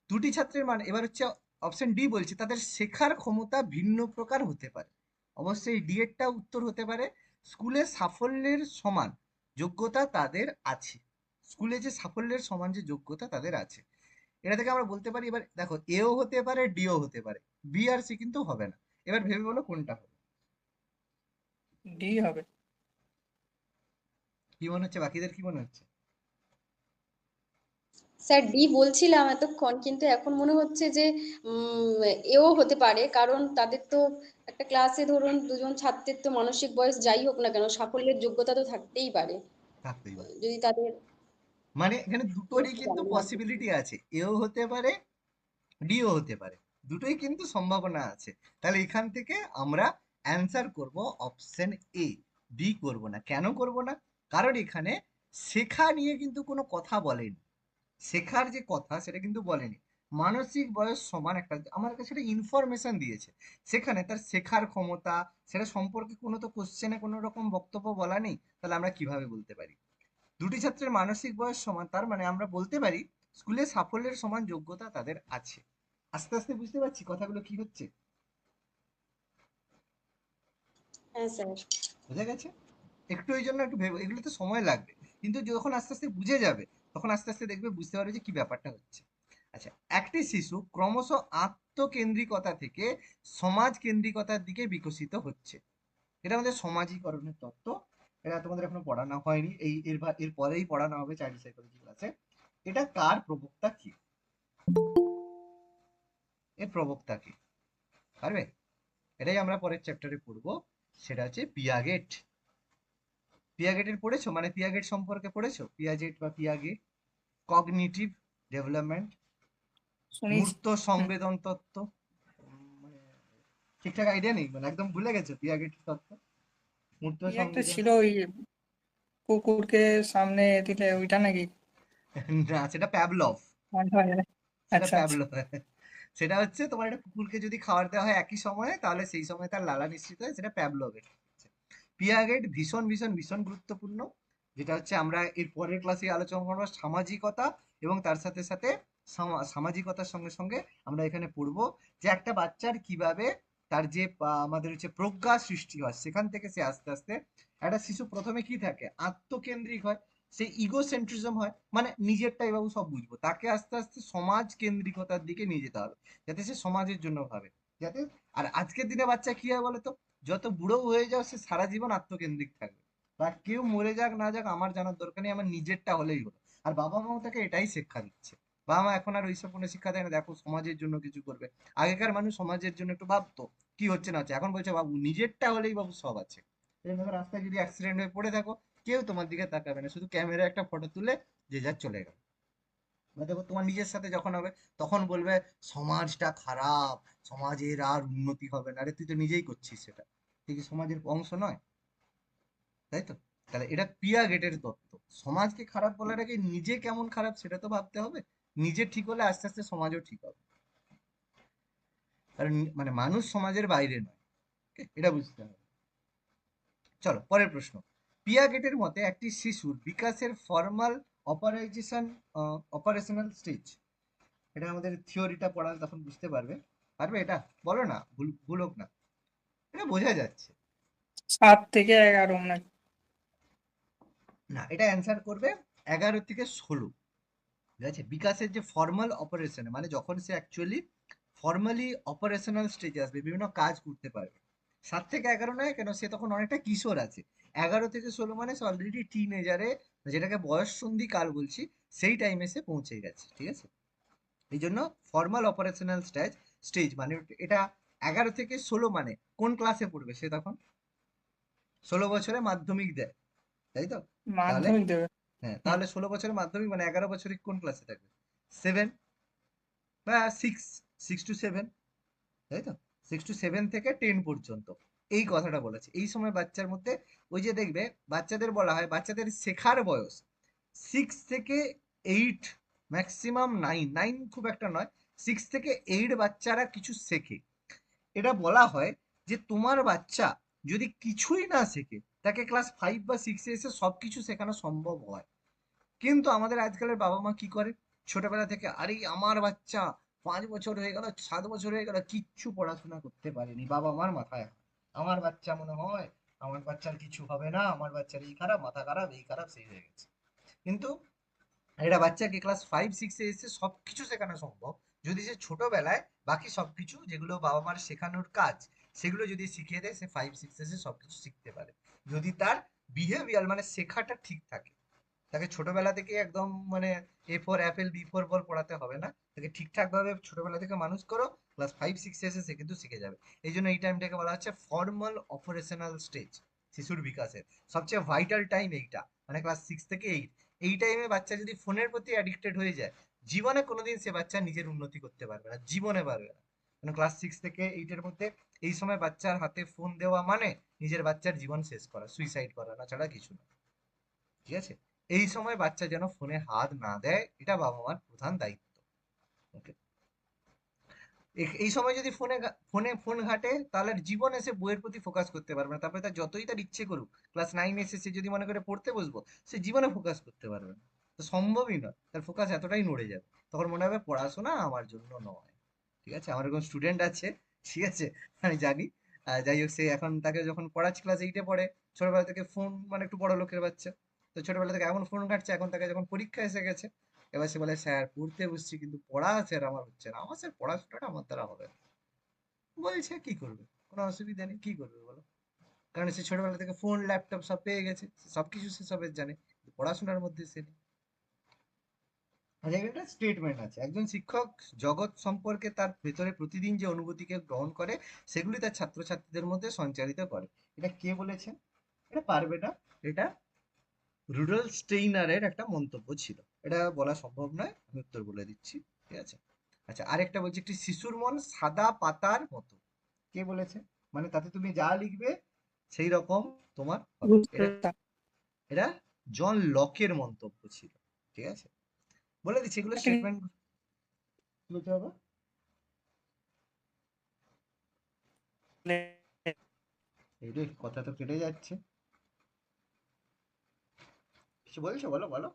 দুটি ছাত্রের মান, এবার হচ্ছে অপশন ডি বলছে তাদের শেখার ক্ষমতা ভিন্ন প্রকার হতে পারে। অবশ্যই ডি এরটা উত্তর হতে পারে, স্কুলে সাফল্যের সমান যোগ্যতা তাদের আছে। স্কুলে যে সাফল্যের সমান যে যোগ্যতা তাদের আছে, এটা থেকে আমরা বলতে পারি। এবার দেখো, এও হতে পারে ডিও হতে পারে, বি আর সি কিন্তু হবে না। এবার ভেবে বলো কোনটা হবে। ডি হবে। কি মনে হচ্ছে, বাকিদের কি মনে হচ্ছে? স্যার ডি বলছিলাম এতক্ষণ, কিন্তু এখন মনে হচ্ছে যে এও হতে পারে, কারণ তাদের তো একটা ক্লাসে ধরুন দুজন ছাত্রের তো মানসিক বয়স যাই হোক না কেন সাফল্যের যোগ্যতা তো থাকতেই পারে, থাকতেই পারে। যদি তাদের মানে এখানে দুটোরই কিন্তু জানি না ঠিক। পসিবিলিটি আছে, এও হতে পারে ডিও হতে পারে, দুটোই কিন্তু সম্ভাবনা আছে। তাহলে এখান থেকে আমরা অ্যান্সার করব অপশন এ, বি করব না। কেন করব না? কারণ এখানে শেখা নিয়ে কিন্তু কোনো কথা বলেনি, শেখার যে কথা সেটা কিন্তু বলেনি। মানসিক বয়স সমান একটা আমার কাছে একটা ইনফরমেশন দিয়েছে, সেখানে তার শেখার ক্ষমতা সেটা সম্পর্কে কোনো তো কোশ্চেনে কোনো রকম বক্তব্য বলা নেই, তাহলে আমরা কিভাবে বলতে পারি দুটি ছাত্রের মানসিক বয়স সমান? তার মানে আমরা বলতে পারি স্কুলে সাফল্যের সমান যোগ্যতা তাদের আছে। আস্তে আস্তে বুঝতে পারছি কথাগুলো কি হচ্ছে, হ্যাঁ স্যার। বোঝা গেছে? একটু এই জন্য একটু ভেবে, এগুলো তো সময় লাগবে, কিন্তু যখন আস্তে আস্তে বুঝে যাবে তখন আস্তে আস্তে দেখবে, বুঝতে পারবে যে কি ব্যাপারটা হচ্ছে। আচ্ছা, একটি শিশু ক্রমশ আত্মকেন্দ্রিকতা থেকে সমাজ কেন্দ্রিকতার দিকে বিকশিত হচ্ছে। এটা আমাদের সমাজীকরণের তত্ত্ব। এটা তোমাদের এখনো পড়ানো হয়নি, এর পরেই পড়ানো হবে চাইল্ড সাইকোলজি ক্লাসে। এটা কার প্রবক্তা কি? এর প্রবক্তা কি? পারবে? এটাই আমরা পরের চ্যাপ্টারে পড়বো, সেটা হচ্ছে পিয়াগেট। পিয়াগেটের পড়েছো, মানে পিয়াগেট সম্পর্কে পড়েছো, পিয়াজেট বা পিয়াগে? কগনিটিভ ডেভেলপমেন্ট, শুনেছি। মূর্ত হুম, সংবেদন তত্ত্ব। মানে ঠিকঠাক আইডিয়া নেই, মানে একদম ভুলে গেছো পিয়াগেটের তত্ত্ব, মূর্ত কি একটা সংবেদন? ছিল ওই কুকুরকে সামনে দিলে ওইটা নাকি? না, সেটা প্যাভলভ। মনে হয় না। সেটা আচ্ছা আচ্ছা। প্যাভলভ। সেটা হচ্ছে তোমার একটা কুকুরকে যদি খাবার দেওয়া হয় একই সময়ে, তাহলে সেই সময় তার লালা নিঃসৃত হয়, সেটা প্যাভলভের। পিয়াগেট ভীষণ ভীষণ ভীষণ গুরুত্বপূর্ণ, যেটা হচ্ছে আমরা এর পরের ক্লাসে আলোচনা করবো সামাজিকতা, এবং তার সাথে সাথে সামাজিকতার সঙ্গে সঙ্গে আমরা এখানে পড়বো যে একটা বাচ্চার কিভাবে তার যে আমাদের হচ্ছে প্রজ্ঞা সৃষ্টি হয়, সেখান থেকে সে আস্তে আস্তে, একটা শিশু প্রথমে কি থাকে, আত্মকেন্দ্রিক হয়, সে ইগোসেন্ট্রিজম হয়, মানে নিজেরটাই বাবু সব বুঝবো, তাকে আস্তে আস্তে সমাজ কেন্দ্রিকতার দিকে নিয়ে যেতে হবে, যাতে সে সমাজের জন্য ভাবে, যাতে। আর আজকের দিনে বাচ্চা কি হয় বলতো, যত বুড়ো হয়ে যাও সে সারা জীবন আত্মকেন্দ্রিক থাকবে, বা কেউ মরে যাক না যাক আমার জানার দরকার নেই, আমার নিজেরটা হলেই হলো। আর বাবা মাও তাকে এটাই শিক্ষা দিচ্ছে। বাবা মা এখন আর ওইসব কোনো শিক্ষা দেয় না, দেখো সমাজের জন্য কিছু করবে। আগেকার মানুষ সমাজের জন্য একটু ভাবতো কি হচ্ছে না হচ্ছে, এখন বলছে বাবু নিজেরটা হলেই বাবু সব আছে। এই দেখো রাস্তায় যদি অ্যাক্সিডেন্ট হয়ে পড়ে থাকো, কেউ তোমার দিকে তাকাবে না, শুধু ক্যামেরা একটা ফটো তুলে যে যার চলে গেল। বা দেখো তোমার নিজের সাথে যখন হবে, তখন বলবে সমাজটা খারাপ, সমাজের আর উন্নতি হবে না। আরে তুই তো নিজেই করছিস সেটা, তুই কি সমাজের অংশ নয়? তাই তো? তাহলে এটা পিয়াগেটের তত্ত্ব। সমাজকে খারাপ বলার আগে নিজে কেমন খারাপ সেটা তো ভাবতে হবে। নিজে ঠিক হলে আস্তে আস্তে সমাজও ঠিক হবে। কারণ মানে মানুষ সমাজের বাইরে নয়। Okay? এটা বুঝতে হবে। চলো পরের প্রশ্ন। পিয়াগেটের মতে একটি শিশুর বিকাশের ফর্মাল অপারাইজেশন অপারেশনাল স্টেজ, এটা আমাদের থিওরিটা পড়ালে তখন বুঝতে পারবে। পারবে এটা? বলো না, ভুল ভুল হোক না, এটা বোঝা যাচ্ছে। 7 থেকে 11 নাকি? না, এটা অ্যান্সার করবে 11 থেকে 16। ঠিক আছে, বিকাশের যে ফর্মাল অপারেশন, মানে যখন সে অ্যাকচুয়ালি ফর্মালি অপারেশনাল স্টেজে আসবে, বিভিন্ন কাজ করতে পারবে। 7 থেকে 11 নয়, কেন সে তখন অনেকটা কিশোর আছে। 11 থেকে 16 মানে সে অলরেডি টিনেজারে, যেটাকে বয়ঃসন্ধি কাল বলছি, সেই টাইমে সে পৌঁছে গেছে। ঠিক আছে, এই জন্য ফর্মাল অপারেশনাল স্টেজ মানে এটা। 11 থেকে 16 মানে কোন ক্লাসে পড়বে সে তখন? 16 বছরে মাধ্যমিক দেয়, তাই তো? তাহলে মাধ্যমিক দেবে। হ্যাঁ, হুম। তাহলে 16 বছরে মাধ্যমিক মানে 11 বছরে কোন ক্লাসে থাকবে? 7 বা 6 6 to 7, তাই তো? 6 to 7 থেকে 10 পর্যন্ত এই কথাটা বলেছে। এই সময় বাচ্চার মধ্যে ওই যে দেখবে, বাচ্চাদের বলা হয় বাচ্চাদের শেখার বয়স 6 থেকে 8, ম্যাক্সিমাম 9, খুব একটা নয়। 6 থেকে 8 বাচ্চারা কিছু শেখে। এটা বলা হয় যে তোমার বাচ্চা যদি কিছুই না শেখে, তাকে ক্লাস 5 বা 6-এ এসে সবকিছু শেখানো সম্ভব হয়। কিন্তু আমাদের আজকালের বাবা মা কি করে, ছোটবেলা থেকে আরে আমার বাচ্চা 5 বছর হয়ে গেল, 7 বছর হয়ে গেল, কিচ্ছু পড়াশোনা করতে পারেনি, বাবা মার মাথায় হাত। আমার বাচ্চা মনে হয় আমার বাচ্চার কিছু হবে না, আমার বাচ্চার এই খারাপ, মাথা খারাপ, এই খারাপ, সেই হয়ে গেছে। কিন্তু একটা বাচ্চাকে ক্লাস 5 6-এ এসে সবকিছু শেখানো সম্ভব, যদি সে ছোটবেলায় বাকি সবকিছু যেগুলো বাবা মার শেখানোর কাজ, সেগুলো যদি শিখিয়ে দেয়, সে 5 6 এসে সবকিছু শিখতে পারে, যদি তার বিহেভিয়ার মানে শেখাটা ঠিক থাকে। তাকে ছোটবেলা থেকে একদম মানে A for Apple, B for ball পড়াতে হবে না, তাকে ঠিকঠাক ভাবে ছোটবেলা থেকে মানুষ করো, ক্লাস 5 6 এসে সে কিন্তু শিখে যাবে। এই জন্য এই টাইমটাকে বলা হচ্ছে ফর্মাল অপারেশনাল স্টেজ, শিশুর বিকাশের সবচেয়ে ভাইটাল টাইম এইটা, মানে ক্লাস 6 থেকে 8। এই টাইমে বাচ্চা যদি ফোনের প্রতি অ্যাডিক্টেড হয়ে যায়, জীবনে কোনোদিন সে বাচ্চা নিজের উন্নতি করতে পারবে না, জীবনে পারবে না। মানে ক্লাস 6 থেকে 8-এর মধ্যে এই সময় বাচ্চার হাতে ফোন দেওয়া মানে নিজের বাচ্চার জীবন শেষ করা, সুইসাইড করা না ছাড়া কিছু না। ঠিক আছে, এই সময় বাচ্চা যেন ফোনে হাত না দেয়, এটা বাবা মার প্রধান দায়িত্ব। ওকে, এই সময় যদি ফোন ঘাটে, তাহলে জীবনে সে বইয়ের প্রতি ফোকাস করতে পারবে না, তারপরে তার যতই তার ইচ্ছে করুক, ক্লাস 9 এসে সে যদি মনে করে পড়তে বসবো, সে জীবনে ফোকাস করতে পারবে না। তো সম্ভবই নয়, তার ফোকাস এতটাই নড়ে যাবে, তখন মনে হবে পড়াশোনা আমার জন্য নয়। ঠিক আছে, আমার এরকম স্টুডেন্ট আছে, ঠিক আছে, আমি জানি। যাই হোক, সে এখন তাকে যখন পড়াচ্ছি, ক্লাস 8-এ পড়ে, ছোটবেলা থেকে ফোন, মানে একটু বড় লোকের বাচ্চা, তো ছোটবেলা থেকে এমন ফোন ঘাটছে, এখন তাকে যখন পরীক্ষা এসে গেছে, এবার সে বলে স্যার পড়তে বসছি কিন্তু পড়া স্যার আমার হচ্ছে না, আমার স্যার পড়াশোনাটা আমার দ্বারা হবে না। বলছে কি করবে, কোনো অসুবিধা নেই, কি করবে বলো? কারণ সে ছোটবেলা থেকে ফোন ল্যাপটপ সব পেয়ে গেছে, সবকিছু সে সবের জানে, কিন্তু পড়াশোনার মধ্যে সে নেই। আচ্ছা, এখানে একটা স্টেটমেন্ট আছে, একজন শিক্ষক জগৎ সম্পর্কে তার ভেতরে প্রতিদিন যে অনুভূতিকে গ্রহণ করে সেগুলি তার ছাত্রছাত্রীদের মধ্যে সঞ্চারিত করে। এটা কে বলেছেন? এটা পারবে না। এটা রুডল স্টেইনারের একটা মন্তব্য ছিল। এটা বলা সম্ভব নয়, আমি উত্তর বলে দিচ্ছি। ঠিক আছে। আচ্ছা, আরেকটা বলছি, একটি শিশুর মন সাদা পাতার মতো। কে বলেছে? মানে তাতে তুমি যা লিখবে সেই রকম তোমার হবে। এটা এটা জন লকের মন্তব্য ছিল। ঠিক আছে, বলে দিচ্ছি এগুলো স্টেটমেন্ট। কি বলতে হবে? এই রে, কথা তো কেটে যাচ্ছে। কিছু বলছো? বলো বলো।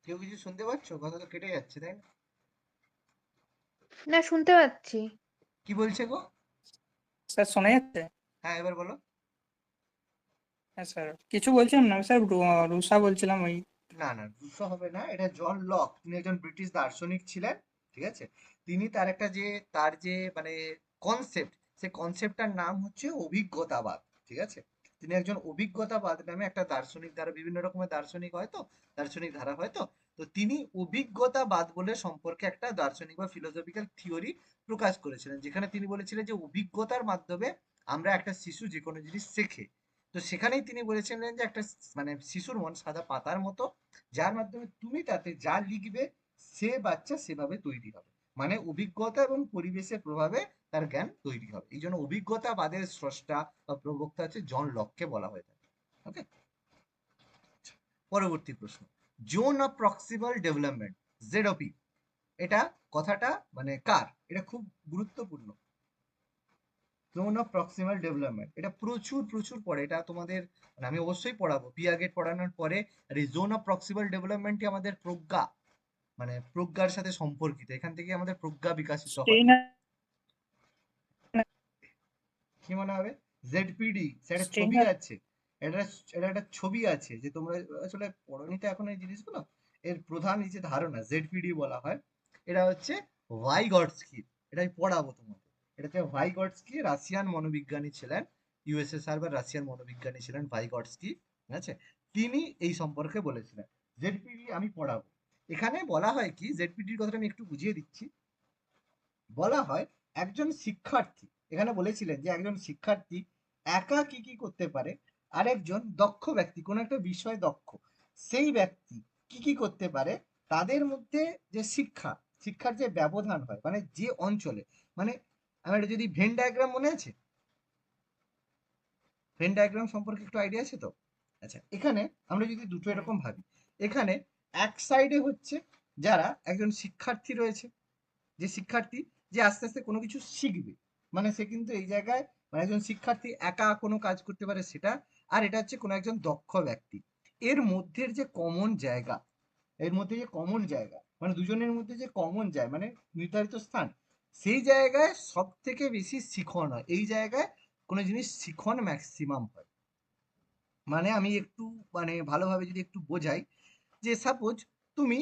কেউ কিছু শুনতে পাচ্ছ? কথা তো কেটে যাচ্ছে, তাই না? না, শুনতে পাচ্ছি। কি বলছে গো? স্যার শোনা যাচ্ছে? হ্যাঁ, এবার বলো। হ্যাঁ স্যার, কিছু বলছিলাম না স্যার, রুষা বলছিলাম ওই। না না, দুশো হবে না। এটা জন লক, তিনি একজন ব্রিটিশ দার্শনিক ছিলেন। ঠিক আছে। তিনি তার একটা যে, তার যে মানে কনসেপ্ট, সেই কনসেপ্টটার নাম হচ্ছে অভিজ্ঞতাবাদ। ঠিক আছে। তিনি একজন অভিজ্ঞতাবাদ নামে একটা দার্শনিক ধারা, বিভিন্ন রকমের দার্শনিক হয় তো, দার্শনিক ধারা হয় তো, তো তিনি অভিজ্ঞতাবাদ বলে সম্পর্কে একটা দার্শনিক বা ফিলোসফিক্যাল থিওরি প্রকাশ করেছিলেন, যেখানে তিনি বলেছিলেন যে অভিজ্ঞতার মাধ্যমে আমরা, একটা শিশু যে কোনো জিনিস শেখে। তো সেখানেই তিনি বলেছিলেন যে একটা মানে শিশুর মন সাদা পাতার মতো, যার মাধ্যমে তুমি তাতে যা লিখবে সে বাচ্চা সেভাবে তৈরি হবে। মানে অভিজ্ঞতা এবং পরিবেশের প্রভাবে তার জ্ঞান তৈরি হবে। এই জন্য অভিজ্ঞতাবাদের স্রষ্টা বা প্রবক্তা হচ্ছে জন লককে বলা হয়ে থাকে। ওকে। পরবর্তী প্রশ্ন, জোন অফ প্রক্সিমাল ডেভেলপমেন্ট, জেডওপি, এটা কথাটা মানে কার? এটা খুব গুরুত্বপূর্ণ। জোন অফ প্রক্সিমাল ডেভেলপমেন্ট, এটা প্রচুর প্রচুর পড়ে। এটা তোমাদের মানে আমি অবশ্যই পড়াবো পিয়াগেট পড়ানোর পরে। আর এই জোন অফ প্রক্সিমাল ডেভেলপমেন্টই আমাদের প্রজ্ঞা, মানে প্রজ্ঞার সাথে সম্পর্কিত। এখান থেকে আমাদের প্রজ্ঞা বিকাশিত হয়। স্টেইনার। কি মনে হবে? জেডপিডি, সেটা ছবি স্টেইনার। আছে। এটা এটা একটা ছবি আছে, যে তোমরা আসলে পড়োনি তো এখন এই জিনিসগুলো। এর প্রধান এই যে ধারণা জেডপিডি বলা হয়, এটা হচ্ছে ভাইগটস্কি। এটাই পড়াবো তোমাকে। এটা হচ্ছে ভাইগটস্কি, রাশিয়ান মনোবিজ্ঞানী ছিলেন। ইউএসএসআর বা রাশিয়ান মনোবিজ্ঞানী ছিলেন ভাইগটস্কি। ঠিক আছে। তিনি এই সম্পর্কে বলেছিলেন। জেডপিডি আমি পড়াবো। এখানে বলা হয় কি, জেডপিডির কথাটা আমি একটু বুঝিয়ে দিচ্ছি। বলা হয় একজন শিক্ষার্থী, এখানে বলেছিলেন যে একজন শিক্ষার্থী একা কি কি করতে পারে, আর একজন দক্ষ ব্যক্তি, কোন একটা বিষয়ে দক্ষ সেই ব্যক্তি কি কি করতে পারে, তাদের মধ্যে যে শিক্ষার যে ব্যবধান হয়, মানে যে অঞ্চলে, মানে আমার যদি ভেন ডায়াগ্রাম মনে আছে, ভেন ডায়াগ্রাম সম্পর্কে একটু আইডিয়া আছে তো? আচ্ছা, এখানে আমরা যদি দুটো এরকম ভাবি, এখানে এক সাইডে হচ্ছে যারা একজন শিক্ষার্থী রয়েছে, যে শিক্ষার্থী যে আস্তে আস্তে কোনো কিছু শিখবে, মানে সে কিন্তু এই জায়গায়, মানে একজন শিক্ষার্থী একা কোনো কাজ করতে পারে সেটা। আর এটা হচ্ছে কোনো একজন দক্ষ ব্যক্তি। এর মধ্যের যে কমন জায়গা, এর মধ্যে যে কমন জায়গা, মানে দুজনের মধ্যে যে কমন যায়, মানে নির্ধারিত স্থান, সেই জায়গায় সব থেকে বেশি শিখন হয়। এই জায়গায় কোনো জিনিস শিখন ম্যাক্সিমাম হয়। মানে আমি একটু মানে ভালোভাবে যদি একটু বোঝাই, যে সাপোজ তুমি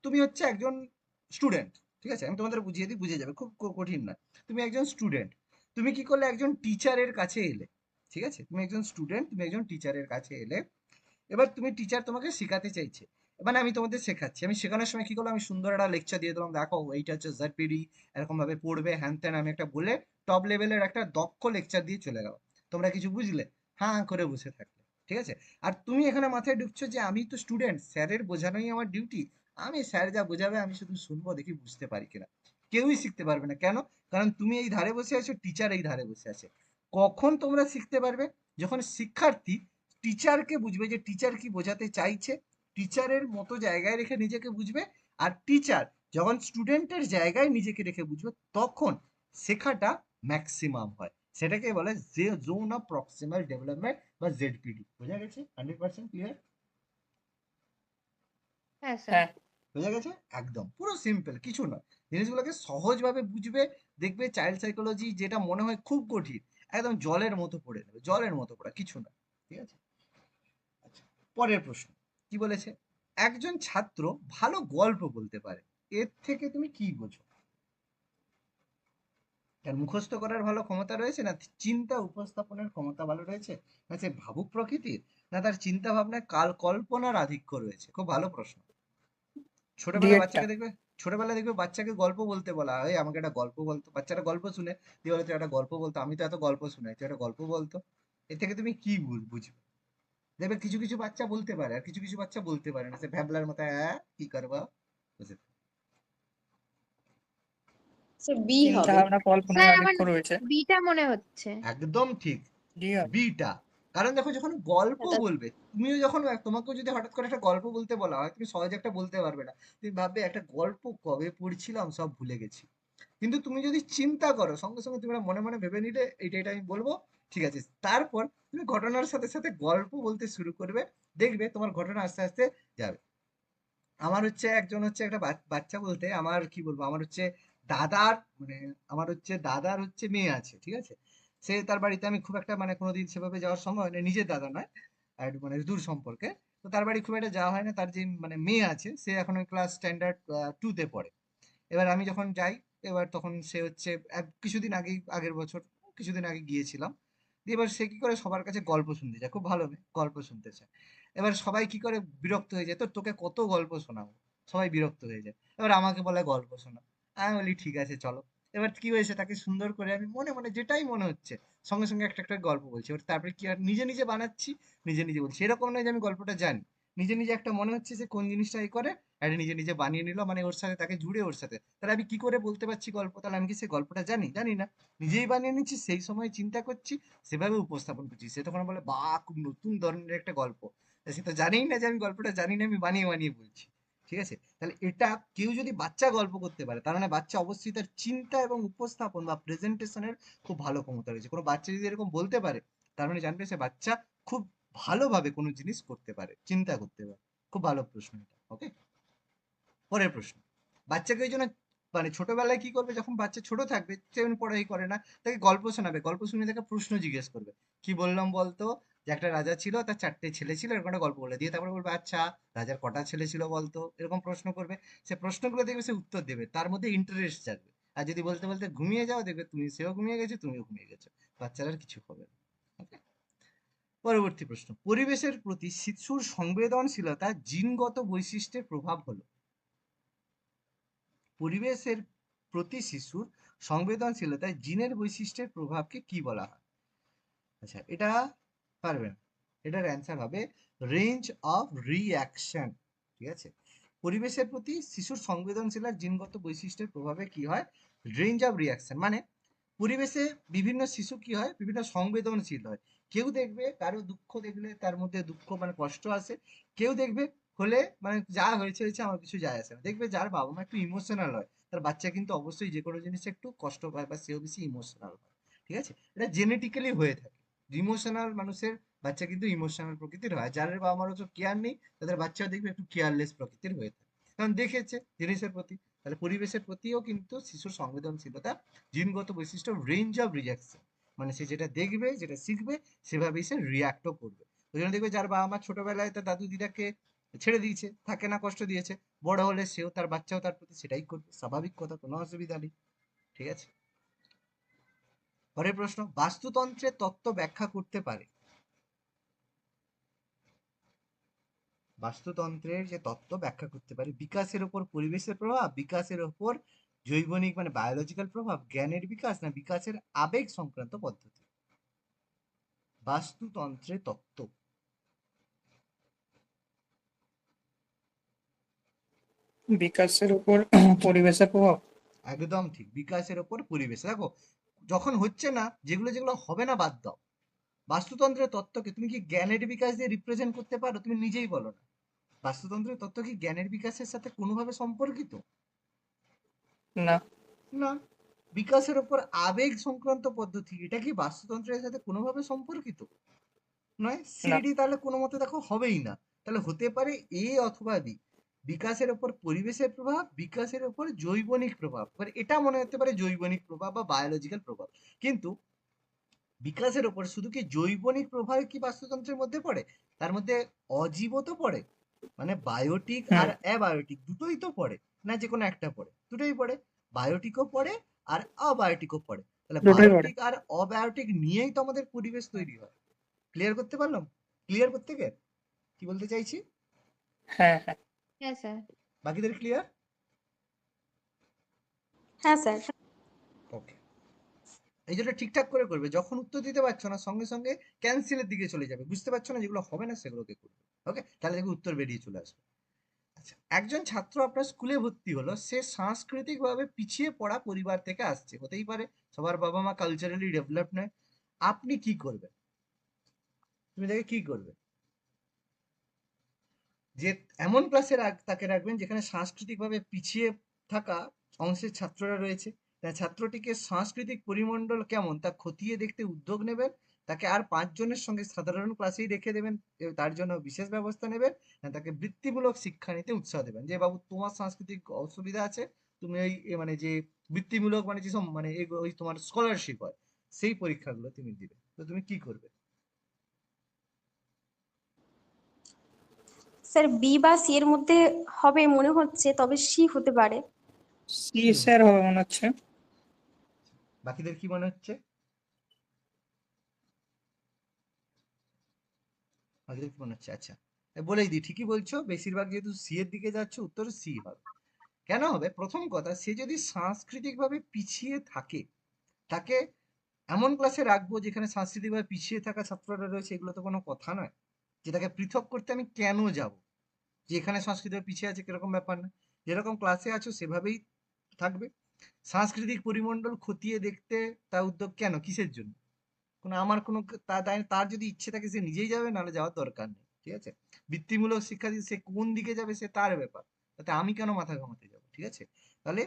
তুমি হচ্ছে একজন স্টুডেন্ট। ঠিক আছে, আমি তোমাদের বুঝিয়ে দিই, বুঝে যাবে, খুব কঠিন না। তুমি একজন স্টুডেন্ট, তুমি কি করলে, একজন টিচারের কাছে এলে। ঠিক আছে, তুমি একজন স্টুডেন্ট, তুমি একজন টিচারের কাছে এলে। এবার তুমি, টিচার তোমাকে শেখাতে চাইছে, মানে আমি তোমাদের শেখাচ্ছি, আমি শেখানোর সময় কি করলাম, আমি সুন্দর একটা লেকচার দিয়ে দিলাম, দেখো এইটা হচ্ছে জেডপিডি, এরকম ভাবে পড়বে, হ্যান ত্যান, আমি একটা বলে টপ লেভেলের একটা দক্ষ লেকচার দিয়ে চলে গেলাম। তোমরা কিছু বুঝলে? হ্যাঁ করে বসে থাকলে। ঠিক আছে। আর তুমি এখানে মাথায় ঢুকছো যে আমি তো স্টুডেন্ট, স্যারের বোঝানোই আমার ডিউটি, আমি স্যার যা বোঝাবে আমি শুধু শুনবো, দেখি বুঝতে পারি কিনা। কেউই শিখতে পারবে না। কেন? কারণ তুমি এই ধারে বসে আছো, টিচার এই ধারে বসে আছে। কখন তোমরা শিখতে পারবে? যখন শিক্ষার্থী টিচারকে বুঝবে, যে টিচার কি বোঝাতে চাইছে, টিচারের মতো জায়গায় রেখে নিজেকে বুঝবে। আর টিচার যখন স্টুডেন্টের জায়গায় নিজেকে রেখে বুঝবে, তখন শেখাটা ম্যাক্সিমাম হয়। সেটাকে বলে যে জোন অফ প্রক্সিমাল ডেভেলপমেন্ট বা জেডপিডি। বোঝা গেছে? 100% ক্লিয়ার? হ্যাঁ স্যার। হ্যাঁ। বোঝা গেছে? একদম পুরো সিম্পল, কিছু নয়। জিনিসগুলোকে সহজভাবে বুঝবে, দেখবে চাইল্ড সাইকোলজি যেটা মনে হয় খুব কঠিন, একদম জলের মতো পড়ে নেবে, জলের মতো পড়া, কিছু না। ঠিক আছে। আচ্ছা, পরের প্রশ্ন কি বলেছে, একজন ছাত্র ভালো গল্প বলতে পারে, এর থেকে তুমি কি বোঝো? তার মুখস্থ করার ভালো ক্ষমতা রয়েছে, না চিন্তা উপস্থাপনের ক্ষমতা ভালো রয়েছে, না সে ভাবুক প্রকৃতির, না তার চিন্তা ভাবনায় কল্পনার আধিক্য রয়েছে? খুব ভালো প্রশ্ন। ছোটবেলায় ডিএডটা। বাচ্চাকে দেখবে, ছোটবেলায় দেখবে বাচ্চাকে গল্প বলতে বলা হয়, আমাকে একটা গল্প বলতো, বাচ্চারা গল্প শুনে দিয়ে বলে তুই একটা গল্প বলতো, আমি তো এত গল্প শুনাই, তুই একটা গল্প বলতো। এর থেকে তুমি কি বুঝবে? দেখবে কিছু কিছু বাচ্চা বলতে পারে আর কিছু কিছু বাচ্চা বলতে পারে না, সে ভ্যাবলার মতো হ্যাঁ কি করবা বুঝে। সে বি চিন্তা হবে। ভাবনা কল্পনায় স্যার আমার আধিক্য রয়েছে। বিটা মনে হচ্ছে। একদম ঠিক, ডি হবে। বিটা। কারণ দেখো যখন গল্প এটা বলবে, তুমিও যখন তোমাকেও যদি হঠাৎ করে একটা গল্প বলতে বলা হয়, তুমি সহজে একটা বলতে পারবে না। তুমি ভাববে একটা গল্প কবে পড়ছিলাম সব ভুলে গেছি। কিন্তু তুমি যদি চিন্তা করো, সঙ্গে সঙ্গে তুমি মনে মনে ভেবে নিলে এইটা এটা আমি বলবো, ঠিক আছে, তারপর তুমি ঘটনার সাথে সাথে গল্প বলতে শুরু করবে, দেখবে তোমার ঘটনা আস্তে আস্তে যাবে। আমার হচ্ছে একজন হচ্ছে একটা বাচ্চা বলতে আমার কি বলবো, আমার হচ্ছে দাদার মানে আমার হচ্ছে দাদার হচ্ছে মেয়ে আছে, ঠিক আছে। সে তার বাড়িতে আমি খুব একটা মানে কোনোদিন সেভাবে যাওয়ার সময় হয় না, নিজের দাদা নয়, আর মানে দূর সম্পর্কে। তো তার বাড়ি খুব একটা যাওয়া হয় না, তার যে মানে মেয়ে আছে সে এখন ওই ক্লাস স্ট্যান্ডার্ড 2-তে পড়ে। এবার আমি যখন যাই, এবার তখন সে হচ্ছে কিছুদিন আগেই, আগের বছর কিছুদিন আগে গিয়েছিলাম। দিয়ে এবার সে কি করে সবার কাছে গল্প শুনতে যায়, খুব ভালো মেয়ে, গল্প শুনতে চায়। এবার সবাই কি করে বিরক্ত হয়ে যায়, তোকে কত গল্প শোনাবো, সবাই বিরক্ত হয়ে যায়। এবার আমাকে বলে গল্প শোনা। আমি বলি ঠিক আছে চলো। এবার কি হয়েছে, তাকে সুন্দর করে আমি মনে মনে যেটাই মনে হচ্ছে সঙ্গে সঙ্গে একটা একটা গল্প বলছি। এবার তারপরে কি আর নিজে নিজে বানাচ্ছি, নিজে নিজে বলছি, এরকম নয় যে আমি গল্পটা জানি। নিজে নিজে একটা মনে হচ্ছে যে কোন জিনিসটা এই করে, একটা নিজে নিজে বানিয়ে নিল, মানে ওর সাথে তাকে জুড়ে ওর সাথে। তাহলে আমি কি করে বলতে পারছি গল্প, তাহলে আমি কি সেই গল্পটা জানি? জানি না। নিজেই বানিয়ে নিচ্ছি, সেই সময় চিন্তা করছি, সেভাবে উপস্থাপন করছি। সে তখন বলে বাহ খুব নতুন ধরনের একটা গল্প। তা সে তো জানেই না যে আমি গল্পটা জানি না, আমি বানিয়ে বানিয়ে বলছি। ঠিক আছে, তাহলে এটা কেউ যদি বাচ্চা গল্প করতে পারে, তার মানে বাচ্চা অবশ্যই তার চিন্তা এবং উপস্থাপন বা প্রেজেন্টেশনের খুব ভালো ক্ষমতা রয়েছে। কোনো বাচ্চা যদি এরকম বলতে পারে, তার মানে জানবে সে বাচ্চা খুব ভালোভাবে কোনো জিনিস করতে পারে, চিন্তা করতে পারে। খুব ভালো প্রশ্ন এটা। ওকে, পরের প্রশ্ন। বাচ্চাকে ওই জন্য মানে ছোটবেলায় কি করবে, যখন বাচ্চা ছোট থাকবে, সেভেন পড়াই করে না, তাকে গল্প শোনাবে, গল্প শুনে তাকে প্রশ্ন জিজ্ঞেস করবে। কি বললাম বলতো, যে একটা রাজা ছিল, তার 4টে ছেলে ছিল, এরকম একটা গল্প বলে দিয়ে তারপরে বলবে আচ্ছা রাজার কটা ছেলে ছিল বলতো, এরকম প্রশ্ন করবে। সে প্রশ্নগুলো দেখবে সে উত্তর দেবে, তার মধ্যে ইন্টারেস্ট জাগবে। আর যদি বলতে বলতে ঘুমিয়ে যাও, দেখবে তুমি সেও ঘুমিয়ে গেছে, তুমিও ঘুমিয়ে গেছো, বাচ্চারা আর কিছু হবে না। Okay? পরবর্তী প্রশ্ন, পরিবেশের প্রতি শিশুর সংবেদনশীলতা জিনগত বৈশিষ্ট্যের প্রভাব হলো। পরিবেশের প্রতি শিশুর সংবেদনশীলতায় জিনের বৈশিষ্ট্যের প্রভাবকে কি বলা হয়? আচ্ছা এটা পারবেন, এটার অ্যান্সার হবে রেঞ্জ অফ রিঅ্যাকশন। ঠিক আছে, পরিবেশের প্রতি শিশুর সংবেদনশীলতার জিনগত বৈশিষ্ট্যের প্রভাবে কি হয়, রেঞ্জ অফ রিঅ্যাকশন। মানে পরিবেশে বিভিন্ন শিশু কি হয়, বিভিন্ন সংবেদনশীল হয়। কেউ দেখবে কারো দুঃখ দেখলে তার মধ্যে দুঃখ মানে কষ্ট আসে, কেউ দেখবে হলে মানে যা হয়েছে হয়েছে আমার কিছু যায় আসে না। দেখবে যার বাবা মা একটু ইমোশনাল হয়, তার বাচ্চা কিন্তু অবশ্যই যে কোনো জিনিসে একটু কষ্ট পায় বা সেও বেশি ইমোশনাল হয়। ঠিক আছে, এটা জেনেটিক্যালি হয়ে থাকে। ইমোশনাল মানুষের বাচ্চা কিন্তু ইমোশনাল প্রকৃতির হয়, যাদের বাবা মার অত কেয়ার নেই তাদের বাচ্চাও দেখবে একটু কেয়ারলেস প্রকৃতির হয়ে থাকে, কারণ দেখেছে জিনিসের প্রতি। তাহলে পরিবেশের প্রতিও কিন্তু শিশুর সংবেদনশীলতা জিনগত বৈশিষ্ট্য রেঞ্জ অফ রিয়াকশন, মানে সে যেটা দেখবে যেটা শিখবে সেভাবেই সে রিয়াক্টও করবে। ওই জন্য দেখবে যার বাবা মা ছোটবেলায় তার দাদু দিদাকে ছেড়ে দিয়েছে, থাকে না, কষ্ট দিয়েছে, বড় হলে সেও তার বাচ্চাও তার প্রতি সেটাই করবে, স্বাভাবিক কথা, কোনো অসুবিধা নেই। ঠিক আছে, পরের প্রশ্ন, বাস্তুতন্ত্রের তত্ত্ব ব্যাখ্যা করতে পারে। বাস্তুতন্ত্রের যে তত্ত্ব ব্যাখ্যা করতে পারে, বিকাশের ওপর পরিবেশের প্রভাব, বিকাশের ওপর জৈবনিক মানে বায়োলজিক্যাল প্রভাব, জ্ঞানের বিকাশ, না বিকাশের আবেগ সংক্রান্ত পদ্ধতি। বাস্তুতন্ত্রের তত্ত্ব। বিকাশের উপর পরিবেশের প্রভাব। একদম ঠিক, বিকাশের ওপর পরিবেশ। দেখো যখন হচ্ছে না, যেগুলো যেগুলো হবে না বাদ দাও। বাস্তুতন্ত্রের তত্ত্বকে তুমি কি জ্ঞানের বিকাশ দিয়ে রিপ্রেজেন্ট করতে পারো? তুমি নিজেই বলো না, বাস্তুতন্ত্রের তত্ত্ব কি জ্ঞানের বিকাশের সাথে কোনোভাবে সম্পর্কিত? না। না। বিকাশের ওপর আবেগ সংক্রান্ত পদ্ধতি, এটা কি বাস্তুতন্ত্রের সাথে কোনোভাবে সম্পর্কিত? নয়। না। সিডি তাহলে কোনো মতে দেখো হবেই না। তাহলে হতে পারে এ অথবা বি। বিকাশের ওপর পরিবেশের প্রভাব, বিকাশের ওপর জৈবনিক প্রভাব। এবার এটা মনে হতে পারে জৈবনিক প্রভাব বা বায়োলজিক্যাল প্রভাব, কিন্তু বিকাশের ওপর শুধু কি জৈবনিক প্রভাব কি বাস্তুতন্ত্রের মধ্যে পড়ে? তার মধ্যে অজীবও তো পড়ে, মানে বায়োটিক আর হুম। অ্যাবায়োটিক দুটোই তো পড়ে, না যে কোনো একটা পড়ে? দুটোই পড়ে, বায়োটিকও পড়ে আর অবায়োটিকও পড়ে। তাহলে দুটোই করে। বায়োটিক আর অবায়োটিক নিয়েই তো আমাদের পরিবেশ তৈরি হয়। ক্লিয়ার করতে পারলাম? ক্লিয়ার করতে গেলে কি বলতে চাইছি? হ্যাঁ হ্যাঁ হ্যাঁ স্যার। বাকিদের ক্লিয়ার? হ্যাঁ স্যার। ওকে, এই যেটা ঠিকঠাক করে করবে, যখন উত্তর দিতে পারছো না সঙ্গে সঙ্গে ক্যান্সেলের দিকে চলে যাবে, বুঝতে পারছো না যেগুলো হবে না সেগুলোকে করবে। ওকে, তাহলে দেখবে উত্তর বেরিয়ে চলে আসবে। আচ্ছা, একজন ছাত্র আপনার স্কুলে ভর্তি হলো, সে সাংস্কৃতিকভাবে পিছিয়ে পড়া পরিবার থেকে আসছে, হতেই পারে সবার বাবা মা কালচারালি ডেভেলপ নয়। আপনি কি করবেন? তুমি তাকে কি করবে? যে এমন ক্লাসে তাকে রাখবেন যেখানে সাংস্কৃতিকভাবে পিছিয়ে থাকা অংশের ছাত্ররা রয়েছে, তা ছাত্রটিকে সাংস্কৃতিক পরিমণ্ডল কেমন তা খতিয়ে দেখতে উদ্যোগ নেবেন, তাকে আর 5 জনের সঙ্গে সাধারণ ক্লাসেই রেখে দেবেন, তার জন্য বিশেষ ব্যবস্থা নেবেন, না তাকে বৃত্তিমূলক শিক্ষা নিতে উৎসাহ দেবেন, যে বাবু তোমার সাংস্কৃতিক অসুবিধা আছে, তুমি ওই মানে যে বৃত্তিমূলক মানে যেসব মানে ওই তোমার স্কলারশিপ হয় সেই পরীক্ষাগুলো তুমি দিবে। তো তুমি কি করবে? স্যার বি বা সি এর মধ্যে হবে মনে হচ্ছে, তবে সি হতে পারে। সি স্যার হবে মনে হচ্ছে। বাকিদের কি মনে হচ্ছে? বাকিদের কি মনে হচ্ছে? আচ্ছা, বলেই দিই, ঠিকই বলছো, বেশিরভাগ যেহেতু সি এর দিকে যাচ্ছে, উত্তর সি হবে। কেন হবে? প্রথম কথা, সে যদি সাংস্কৃতিকভাবে পিছিয়ে থাকে, তাকে এমন ক্লাসে রাখবো যেখানে সাংস্কৃতিকভাবে পিছিয়ে থাকা ছাত্ররা রয়েছে, এগুলো তো কোনো কথা নয়। যে তাকে পৃথক করতে আমি কেন যাব? যে এখানে সাংস্কৃতিকভাবে পিছিয়ে আছে কিরকম ব্যাপার না, যেরকম ক্লাসে আছো সেভাবেই থাকবে। সাংস্কৃতিক পরিমণ্ডল খতিয়ে দেখতে তার উদ্যোগ কেন, কিসের জন্য? আমার কোনো তার যদি ইচ্ছে থাকে সে নিজেই যাবে, নাহলে যাওয়ার দরকার নেই, ঠিক আছে? বৃত্তিমূলক শিক্ষা দিয়ে সে কোন দিকে যাবে সে তার ব্যাপার, তাতে আমি কেন মাথা ঘামাতে যাবো, ঠিক আছে? তাহলে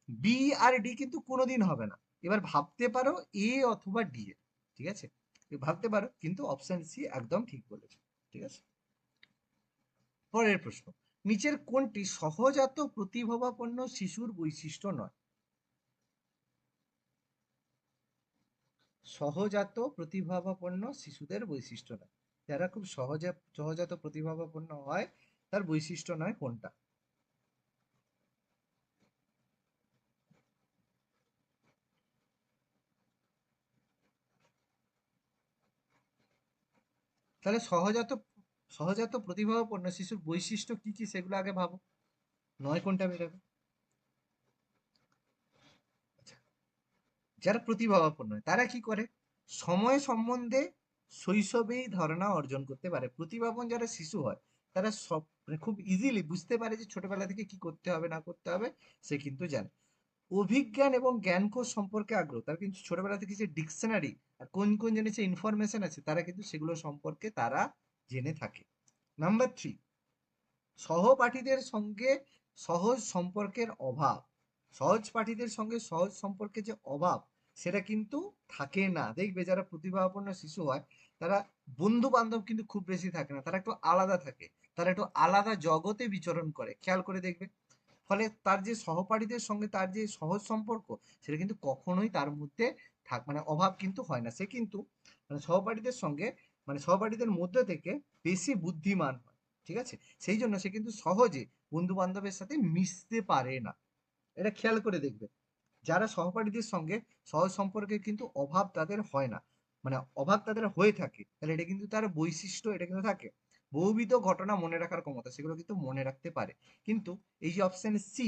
বি আর ডি কিন্তু কোনোদিন হবে না। এবার ভাবতে পারো এ অথবা ডি এর, ঠিক আছে? ভাবতে পারো, কিন্তু অপশন সি একদম ঠিক বলেছে, ঠিক আছে? পরের প্রশ্ন, নিচের কোনটি সহজাত প্রতিভাবাপন্ন শিশুর বৈশিষ্ট্য নয়? সহজাত প্রতিভাবাপন্ন শিশুদের বৈশিষ্ট্য নয়, যারা খুব সহজে সহজাত প্রতিভাবাপন্ন হয় তার বৈশিষ্ট্য নয় কোনটা? তাহলে সহজাত সহজাত প্রতিভাবাপন্ন শিশুর বৈশিষ্ট্য কি কি সেগুলো আগে ভাবো, নয় কোনটা বেরোবে? আচ্ছা, যারা প্রতিভাবাপন্ন হয় তারা কি করে? সময় সম্বন্ধে শৈশবেই ধারণা অর্জন করতে পারে। প্রতিভাবান যারা শিশু হয় তারা সব মানে খুব ইজিলি বুঝতে পারে যে ছোটবেলা থেকে কি করতে হবে না করতে হবে, সে কিন্তু জানে। অভিজ্ঞান এবং জ্ঞানকোষ সম্পর্কে আগ্রহ, তার কিন্তু ছোটবেলা থেকে যে ডিকশনারি আর কোন কোন জিনিসের ইনফরমেশন আছে তারা কিন্তু সেগুলো সম্পর্কে তারা জেনে থাকে। নাম্বার 3, সহপাঠীদের সঙ্গে সহজ সম্পর্কের অভাব। সহজ পাঠীদের সঙ্গে সহজ সম্পর্কের যে অভাব সেটা কিন্তু থাকে না। দেখবে যারা প্রতিভাপন্ন শিশু হয় তারা বন্ধু বান্ধব কিন্তু খুব বেশি থাকে না, তারা একটু আলাদা থাকে, তারা একটু আলাদা জগতে বিচরণ করে, খেয়াল করে দেখবে। ফলে তার যে সহপাঠীদের সঙ্গে তার যে সহজ সম্পর্ক সেটা কিন্তু কখনোই তার মধ্যে মানে অভাব কিন্তু হয় না। সে কিন্তু মানে সহপাঠীদের সঙ্গে মানে সহপাঠীদের মধ্যে থেকে বেশি বুদ্ধিমান হয়, ঠিক আছে? সেই জন্য সে কিন্তু সহজে বন্ধু বান্ধবের সাথে মিশতে পারে না। এটা খেয়াল করে দেখবে, যারা সহপাঠীদের সঙ্গে সহজ সম্পর্কে কিন্তু অভাব তাদের হয় না, মানে অভাব তাদের হয়ে থাকে, তাহলে এটা কিন্তু তার বৈশিষ্ট্য, এটা কিন্তু থাকে। বহুবিধ ঘটনা মনে রাখার ক্ষমতা, সেগুলো কিন্তু মনে রাখতে পারে। কিন্তু এই যে অপশন সি,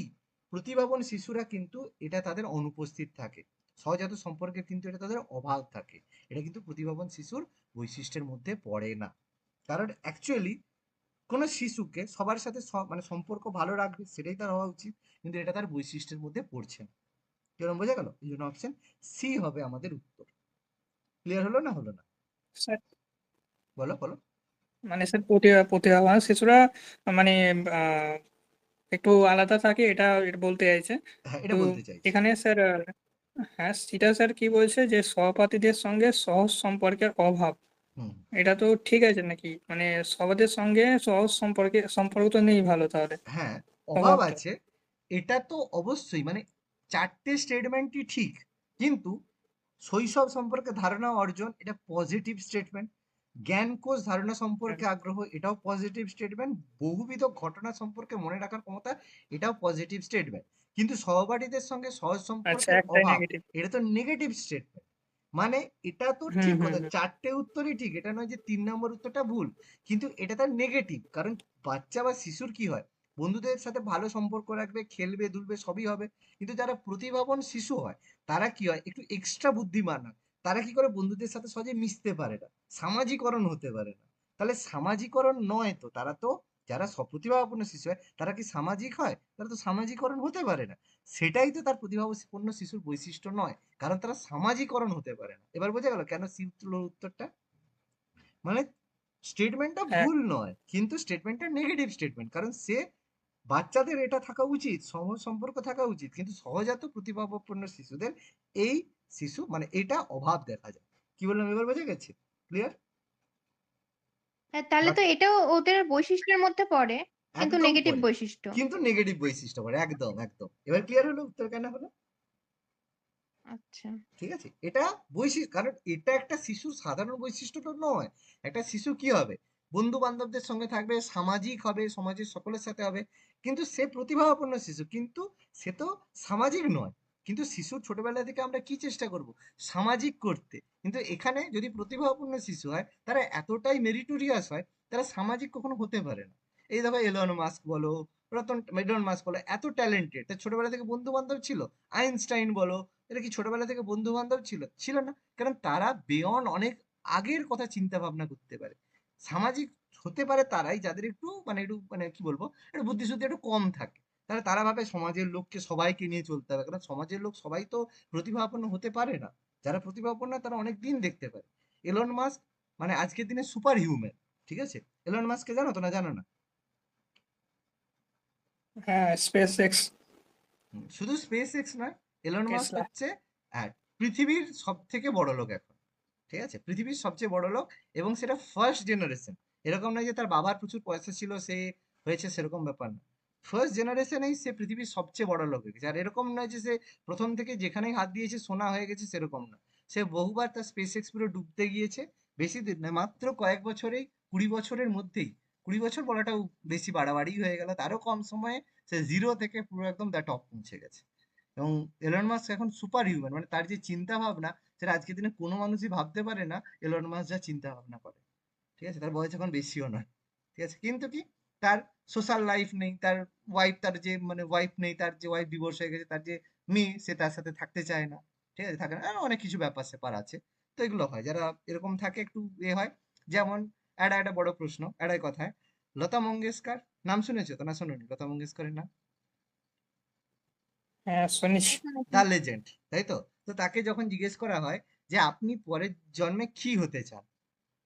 প্রতিভাবান শিশুরা কিন্তু এটা তাদের অনুপস্থিত থাকে, সহজাত সম্পর্কে কিন্তু এটা তাদের অভাব থাকে, এটা কিন্তু প্রতিভাবান শিশুর বৈশিষ্ট্যের মধ্যে পড়ে না। কারণ অ্যাকচুয়ালি কোনো শিশুকে সবার সাথে মানে সম্পর্ক ভালো রাখবে সেটাই তার হওয়া উচিত, কিন্তু এটা তার বৈশিষ্ট্যের মধ্যে পড়ছে না। কিরকম বোঝা গেল? এই জন্য অপশন সি হবে আমাদের উত্তর। ক্লিয়ার হলো না হলো না? স্যার বলো বলো। মানে স্যার প্রতিভাবান শিশুরা মানে আহ, একটু আলাদা থাকে, এটা বলতে চাইছে। হ্যাঁ, তো এটা বলতে চাইছি। এখানে স্যার হ্যাঁ সেটা স্যার কি বলছে যে সহপাঠীদের সঙ্গে সহজ সম্পর্কের অভাব, হুম। এটা তো ঠিক আছে নাকি? মানে সবাদের সঙ্গে সহজ সম্পর্ক তো নেই ভালো তাহলে, হ্যাঁ, অভাব অভাবটা। আছে, এটা তো অবশ্যই, মানে চারটে স্টেটমেন্টই ঠিক, কিন্তু শৈশব সম্পর্কে ধারণা অর্জন এটা পজিটিভ স্টেটমেন্ট, জ্ঞানকোষ ধারণা হুম, সম্পর্কে আগ্রহ এটাও পজিটিভ স্টেটমেন্ট, বহুবিধ ঘটনা সম্পর্কে মনে রাখার ক্ষমতা এটাও পজিটিভ স্টেটমেন্ট। কিন্তু সহপাঠীদের সঙ্গে সহজ আচ্ছা, সম্পর্কের একটাই অভাব, নেগেটিভ। এটা তো নেগেটিভ স্টেটমেন্ট। মানে এটা তো হুম ঠিক হুম কথা, হুম। 4টে উত্তরই ঠিক, এটা নয় যে 3 নম্বর উত্তরটা ভুল, কিন্তু এটা তার নেগেটিভ। কারণ বাচ্চা বা শিশুর কি হয়, বন্ধুদের সাথে ভালো সম্পর্ক রাখবে, খেলবে দুলবে সবই হবে। কিন্তু যারা প্রতিভাবান শিশু হয়, তারা কি হয়, একটু এক্সট্রা বুদ্ধিমান হয়। তারা কি করে, বন্ধুদের সাথে সহজে মিশতে পারে না, সামাজিকরণ হতে পারে না। তাহলে সামাজিকরণ নয় তো, তারা তো, যারা প্রতিভাপূর্ণ শিশু হয় তারা কি সামাজিক হয়? তারা তো সামাজিকরণ হতে পারে না। সেটাই তো তার প্রতিভাপূর্ণ শিশুর বৈশিষ্ট্য নয়, কারণ তারা সামাজিকরণ হতে পারে না। এবার বোঝা গেল কেন সি উত্তরটা, মানে স্টেটমেন্টটা হ্যাঁ ভুল নয়, কিন্তু স্টেটমেন্টটা নেগেটিভ স্টেটমেন্ট। কারণ সে, বাচ্চাদের এটা থাকা উচিত, সহজ সম্পর্ক থাকা উচিত, কিন্তু সহজাত প্রতিভাপূর্ণ শিশুদের এই শিশু মানে এটা অভাব দেখা যায়। কি বললাম এবার বোঝা গেছে? ক্লিয়ার? হ্যাঁ, তাহলে তো এটাও ওদের বৈশিষ্ট্যের মধ্যে পড়ে, কিন্তু একদম নেগেটিভ পরে, বৈশিষ্ট্য। কিন্তু নেগেটিভ বৈশিষ্ট্য পরে, একদম একদম। এবার ক্লিয়ার হলো উত্তর কেন হলো? আচ্ছা। ঠিক আছে, এটা বৈশিষ্ট্য, কারণ এটা একটা শিশুর সাধারণ বৈশিষ্ট্য তো নয়। একটা শিশু কি হবে, বন্ধু বান্ধবদের সঙ্গে থাকবে, সামাজিক হবে, সমাজের সকলের সাথে হবে, কিন্তু সে প্রতিভাপূর্ণ শিশু, কিন্তু সে তো সামাজিক নয়। কিন্তু শিশুর ছোটবেলা থেকে আমরা কি চেষ্টা করব, সামাজিক করতে। কিন্তু এখানে যদি প্রতিভাপূর্ণ শিশু হয়, তারা এতটাই মেরিটোরিয়াস হয়, তারা সামাজিক কখনো হতে পারে না। এই দেখো এলন মাস্ক বলো, এলন মাস্ক বলো, এত ট্যালেন্টেড, তার ছোটবেলা থেকে বন্ধু বান্ধব ছিল। আইনস্টাইন বলো, এরা কি ছোটবেলা থেকে বন্ধু বান্ধব ছিল? ছিল না। কারণ তারা বিয়ন্ড অনেক আগের কথা চিন্তা ভাবনা করতে পারে। সামাজিক হতে পারে তারাই যাদের একটু কি বলবো, একটু বুদ্ধি শুদ্ধি একটু কম থাকে। তাহলে তারা ভাবে সমাজের লোককে সবাইকে নিয়ে চলতে হবে, কারণ সমাজের লোক সবাই তো প্রতিভাপন্ন হতে পারে না। যারা প্রতিভাপন্ন তারা অনেক দিন দেখতে পারে। এলন মাস্ক মানে আজকের দিনে সুপার হিউম্যান। ঠিক আছে, এলন মাস্ককে জানো তো, না জানো না? হ্যাঁ, স্পেস এক্স, শুধু স্পেস এক্স নয়, এলন মাস্ক টেসলা। হচ্ছে পৃথিবীর সব থেকে বড় লোক এখন। ঠিক আছে, পৃথিবীর সবচেয়ে বড় লোক, এবং সেটা ফার্স্ট জেনারেশন। এরকম নয় যে তার বাবার প্রচুর পয়সা ছিল সে হয়েছে, সেরকম ব্যাপার না। ফার্স্ট জেনারেশনেই সে পৃথিবীর সবচেয়ে বড় লোক হয়ে গেছে। আর এরকম নয় যে সে প্রথম থেকে যেখানেই হাত দিয়েছে সোনা হয়ে গেছে, সেরকম না। সে বহুবার তার স্পেস এক্স পুরো ডুবতে গিয়েছে। বেশি দিন না, মাত্র কয়েক বছরেই, 20 বছরের মধ্যেই, 20 বছর বলাটাও বেশি বাড়াবাড়ি হয়ে গেল, তারও কম সময়ে সে জিরো থেকে পুরো একদম দ্য টপ পৌঁছে গেছে। এবং এলন মাস্ক এখন সুপার হিউম্যান, মানে তার যে চিন্তা ভাবনা, সেটা আজকের দিনে কোনো মানুষই ভাবতে পারে না এলন মাস্ক যা চিন্তা ভাবনা করে। ঠিক আছে, তার বয়স এখন বেশিও নয়। ঠিক আছে, কিন্তু কি, তার সোশ্যাল লাইফ নেই, তার ওয়াইফ, তার যে মানে ওয়াইফ নেই, তার যে ওয়াইফ ডিভোর্স হয়ে গেছে, তার যে মেয়ে সে তার সাথে থাকতে চায় না। ঠিক আছে, থাকে না, আরো অনেক কিছু ব্যাপার স্যাপার আছে। তো এগুলো হয়, যারা এরকম থাকে একটু হয়। যেমন একটা বড় প্রশ্ন, এটাই কথায়, লতা মঙ্গেশকর নাম শুনেছো তো, না শোনোনি লতা মঙ্গেশকরের নাম? হ্যাঁ শুনেছি। হ্যাঁ, শুনেছি। দ্য লেজেন্ড, তাই তো? তো তাকে যখন জিজ্ঞেস করা হয় যে আপনি পরের জন্মে কি হতে চান,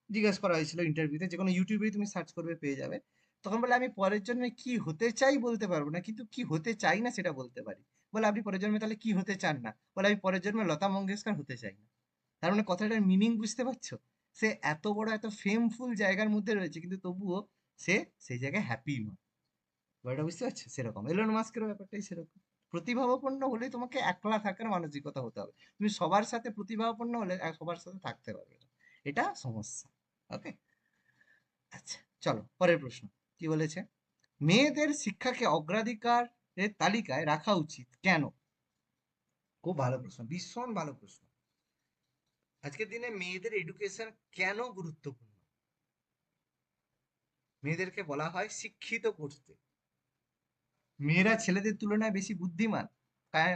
জিজ্ঞেস করা হয়েছিল ইন্টারভিউতে, যে কোনো ইউটিউবে তুমি সার্চ করবে পেয়ে যাবে। তখন বলে আমি পরের জন্মে কি হতে চাই বলতে পারবো না, কিন্তু কি হতে চাই না সেটা বলতে পারি। বলে আপনি পরের জন্মে তাহলে কি হতে চান না? বলে আমি পরের জন্মে লতা মঙ্গেশকর হতে চাই না। তার মানে কথাটার মিনিং বুঝতে পারছো? সে এত বড় এত ফেমফুল জায়গার মধ্যে রয়েছে, কিন্তু তবুও সে সেই জায়গায় হ্যাপি নয়। ব্যাপারটা বুঝতে পারছো? সেরকম এলন মাস্কের ব্যাপারটাই সেরকম। প্রতিভাবাপন্ন হলেই তোমাকে একলা থাকার মানসিকতা হতে হবে। তুমি সবার সাথে প্রতিভাবাপন্ন হলে সবার সাথে থাকতে পারবে না, এটা সমস্যা। ওকে, আচ্ছা, চলো পরের প্রশ্ন। কি বলেছে, মেয়েদের শিক্ষাকে অগ্রাধিকারের তালিকায় রাখা উচিত কেন? খুব ভালো প্রশ্ন, ভীষণ ভালো প্রশ্ন। আজকের দিনে মেয়েদের এডুকেশন কেন গুরুত্বপূর্ণ? মেয়েদেরকে বলা হয় শিক্ষিত করতে, মেয়েরা ছেলেদের তুলনায় বেশি বুদ্ধিমান,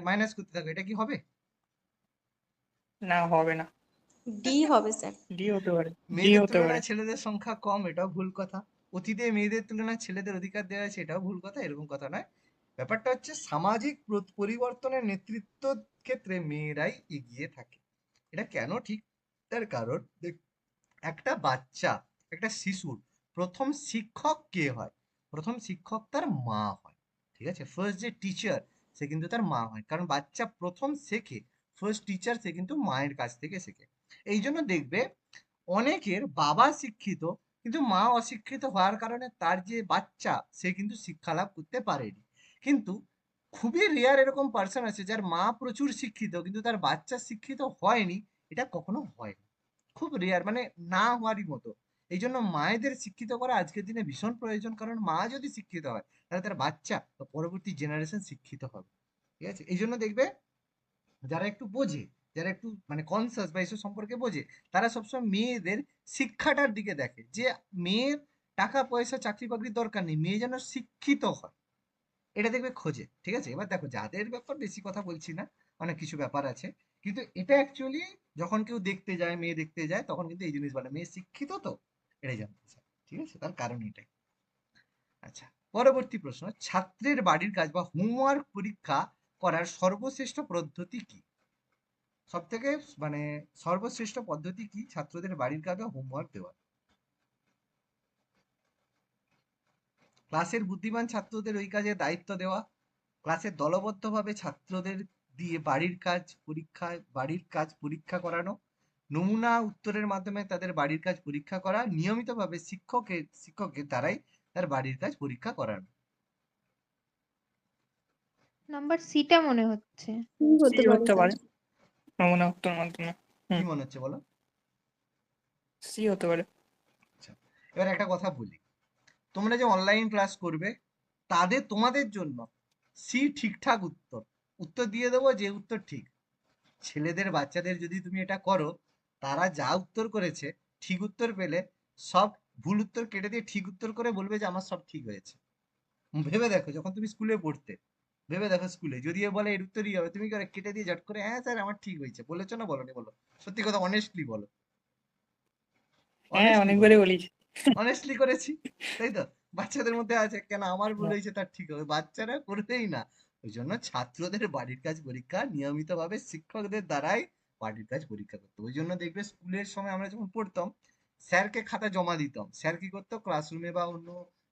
মাইনাস করতে থাকো, এটা কি হবে? না, হবে না। ডি হবে স্যার। ডি হতে পারে। ডি মেয়েদের হতে পারে। তুলনায় ছেলেদের সংখ্যা কম, এটাও ভুল কথা। অতীতে মেয়েদের তুলনায় ছেলেদের অধিকার দেওয়া হয়েছে, এটাও ভুল কথা, এরকম কথা নয়। ব্যাপারটা হচ্ছে সামাজিক পরিবর্তনের নেতৃত্ব ক্ষেত্রে মেয়েরাই এগিয়ে থাকে। এটা কেন ঠিক? তার কারণ একটা বাচ্চা, একটা শিশুর প্রথম শিক্ষক কে হয়? প্রথম শিক্ষক তার মা হয়। ঠিক আছে, ফার্স্ট যে টিচার সে কিন্তু তার মা হয়, কারণ বাচ্চা প্রথম শেখে, ফার্স্ট টিচার সে কিন্তু মায়ের কাছ থেকে শেখে। এই জন্য দেখবে অনেকের বাবা শিক্ষিত, কিন্তু মা অশিক্ষিত হওয়ার কারণে তার যে বাচ্চা সে কিন্তু শিক্ষা লাভ করতে পারেনি। কিন্তু খুবই রেয়ার এরকম পার্সন আছে যার মা প্রচুর শিক্ষিত কিন্তু তার বাচ্চা শিক্ষিত হয়নি। এটা কখনো হয় না, খুব রেয়ার, মানে না হওয়ারই মতো। এই জন্য মায়েদের শিক্ষিত করা আজকের দিনে ভীষণ প্রয়োজন, কারণ মা যদি শিক্ষিত হয় তাহলে তার বাচ্চা বা পরবর্তী জেনারেশন শিক্ষিত হবে। ঠিক আছে? এই জন্য দেখবে যারা একটু বোঝে, যারা একটু মানে কনসাস বা এসব সম্পর্কে বোঝে, তারা সবসময় মেয়েদের শিক্ষাটার দিকে দেখে, যে মেয়ের টাকা পয়সা চাকরি বাকরির দরকার নেই, মেয়ে যেন শিক্ষিত হয়, এটা দেখবে খোঁজে। ঠিক আছে? এবার দেখো যাদের ব্যাপার বেশি কথা বলছি না, অনেক কিছু ব্যাপার আছে, কিন্তু এটা অ্যাকচুয়ালি যখন কেউ দেখতে যায়, মেয়ে দেখতে যায়, তখন কিন্তু এই জিনিস বলে মেয়ে শিক্ষিত তো, এটাই জানতে চায়। ঠিক আছে? তার কারণ এটাই। আচ্ছা, পরবর্তী প্রশ্ন, ছাত্রের বাড়ির কাজ বা হোমওয়ার্ক পরীক্ষা করার সর্বশ্রেষ্ঠ পদ্ধতি কি? সব থেকে মানে সর্বশ্রেষ্ঠ পদ্ধতি কি ছাত্রদের বাড়ির কাজ বা হোমওয়ার্ক দেওয়া? ক্লাসের বুদ্ধিমান ছাত্রদের ওই কাজে দায়িত্ব দেওয়া, ক্লাসের দলবদ্ধভাবে ছাত্রদের দিয়ে বাড়ির কাজ পরীক্ষা করানো, নমুনা উত্তরের মাধ্যমে তাদের বাড়ির কাজ পরীক্ষা করা, নিয়মিতভাবে শিক্ষকের দ্বারাই তার বাড়ির কাজ পরীক্ষা করানো। নাম্বার সিটা মনে হচ্ছে। কি সি হতে পারে হতে স্যার? পারে, নমুনা উত্তর মাধ্যমে। কি হুম, মনে হচ্ছে বলো? সি হতে পারে। আচ্ছা, এবার একটা কথা বলি, তোমরা যে অনলাইন ক্লাস করবে, তোমাদের জন্য সি ঠিকঠাক উত্তর উত্তর দিয়ে দেবো, যে উত্তর ঠিক। ছেলেদের বাচ্চাদের যদি তুমি এটা করো, তারা যা উত্তর করেছে, ঠিক উত্তর পেলে সব ভুল উত্তর কেটে দিয়ে ঠিক উত্তর করে বলবে যে আমার সব ঠিক হয়েছে। ভেবে দেখো, যখন তুমি স্কুলে পড়তে, ভেবে দেখো স্কুলে যদি এ বলে এর উত্তরই হবে, তুমি কি করে কেটে দিয়ে ঝট করে হ্যাঁ স্যার আমার ঠিক হয়েছে বলেছো না বলোনি? বলো, সত্যি কথা, অনেস্টলি বলো, হ্যাঁ, অনেস্টলি বলো। অনেকবারই বলিস। অনেস্টলি করেছি, তাই তো? বাচ্চাদের মধ্যে আছে কেন আমার ভুল হ্যাঁ, হয়েছে তার ঠিক হবে, বাচ্চারা করবেই না। ওই জন্য ছাত্রদের বাড়ির কাজ পরীক্ষা নিয়মিতভাবে শিক্ষকদের দ্বারাই বাড়ির কাজ পরীক্ষা করতে হবে। ওই জন্য দেখবে স্কুলের সময় আমরা যখন পড়তাম, স্যারকে খাতা জমা দিতাম, স্যার কি করতো ক্লাসরুমে বা অন্য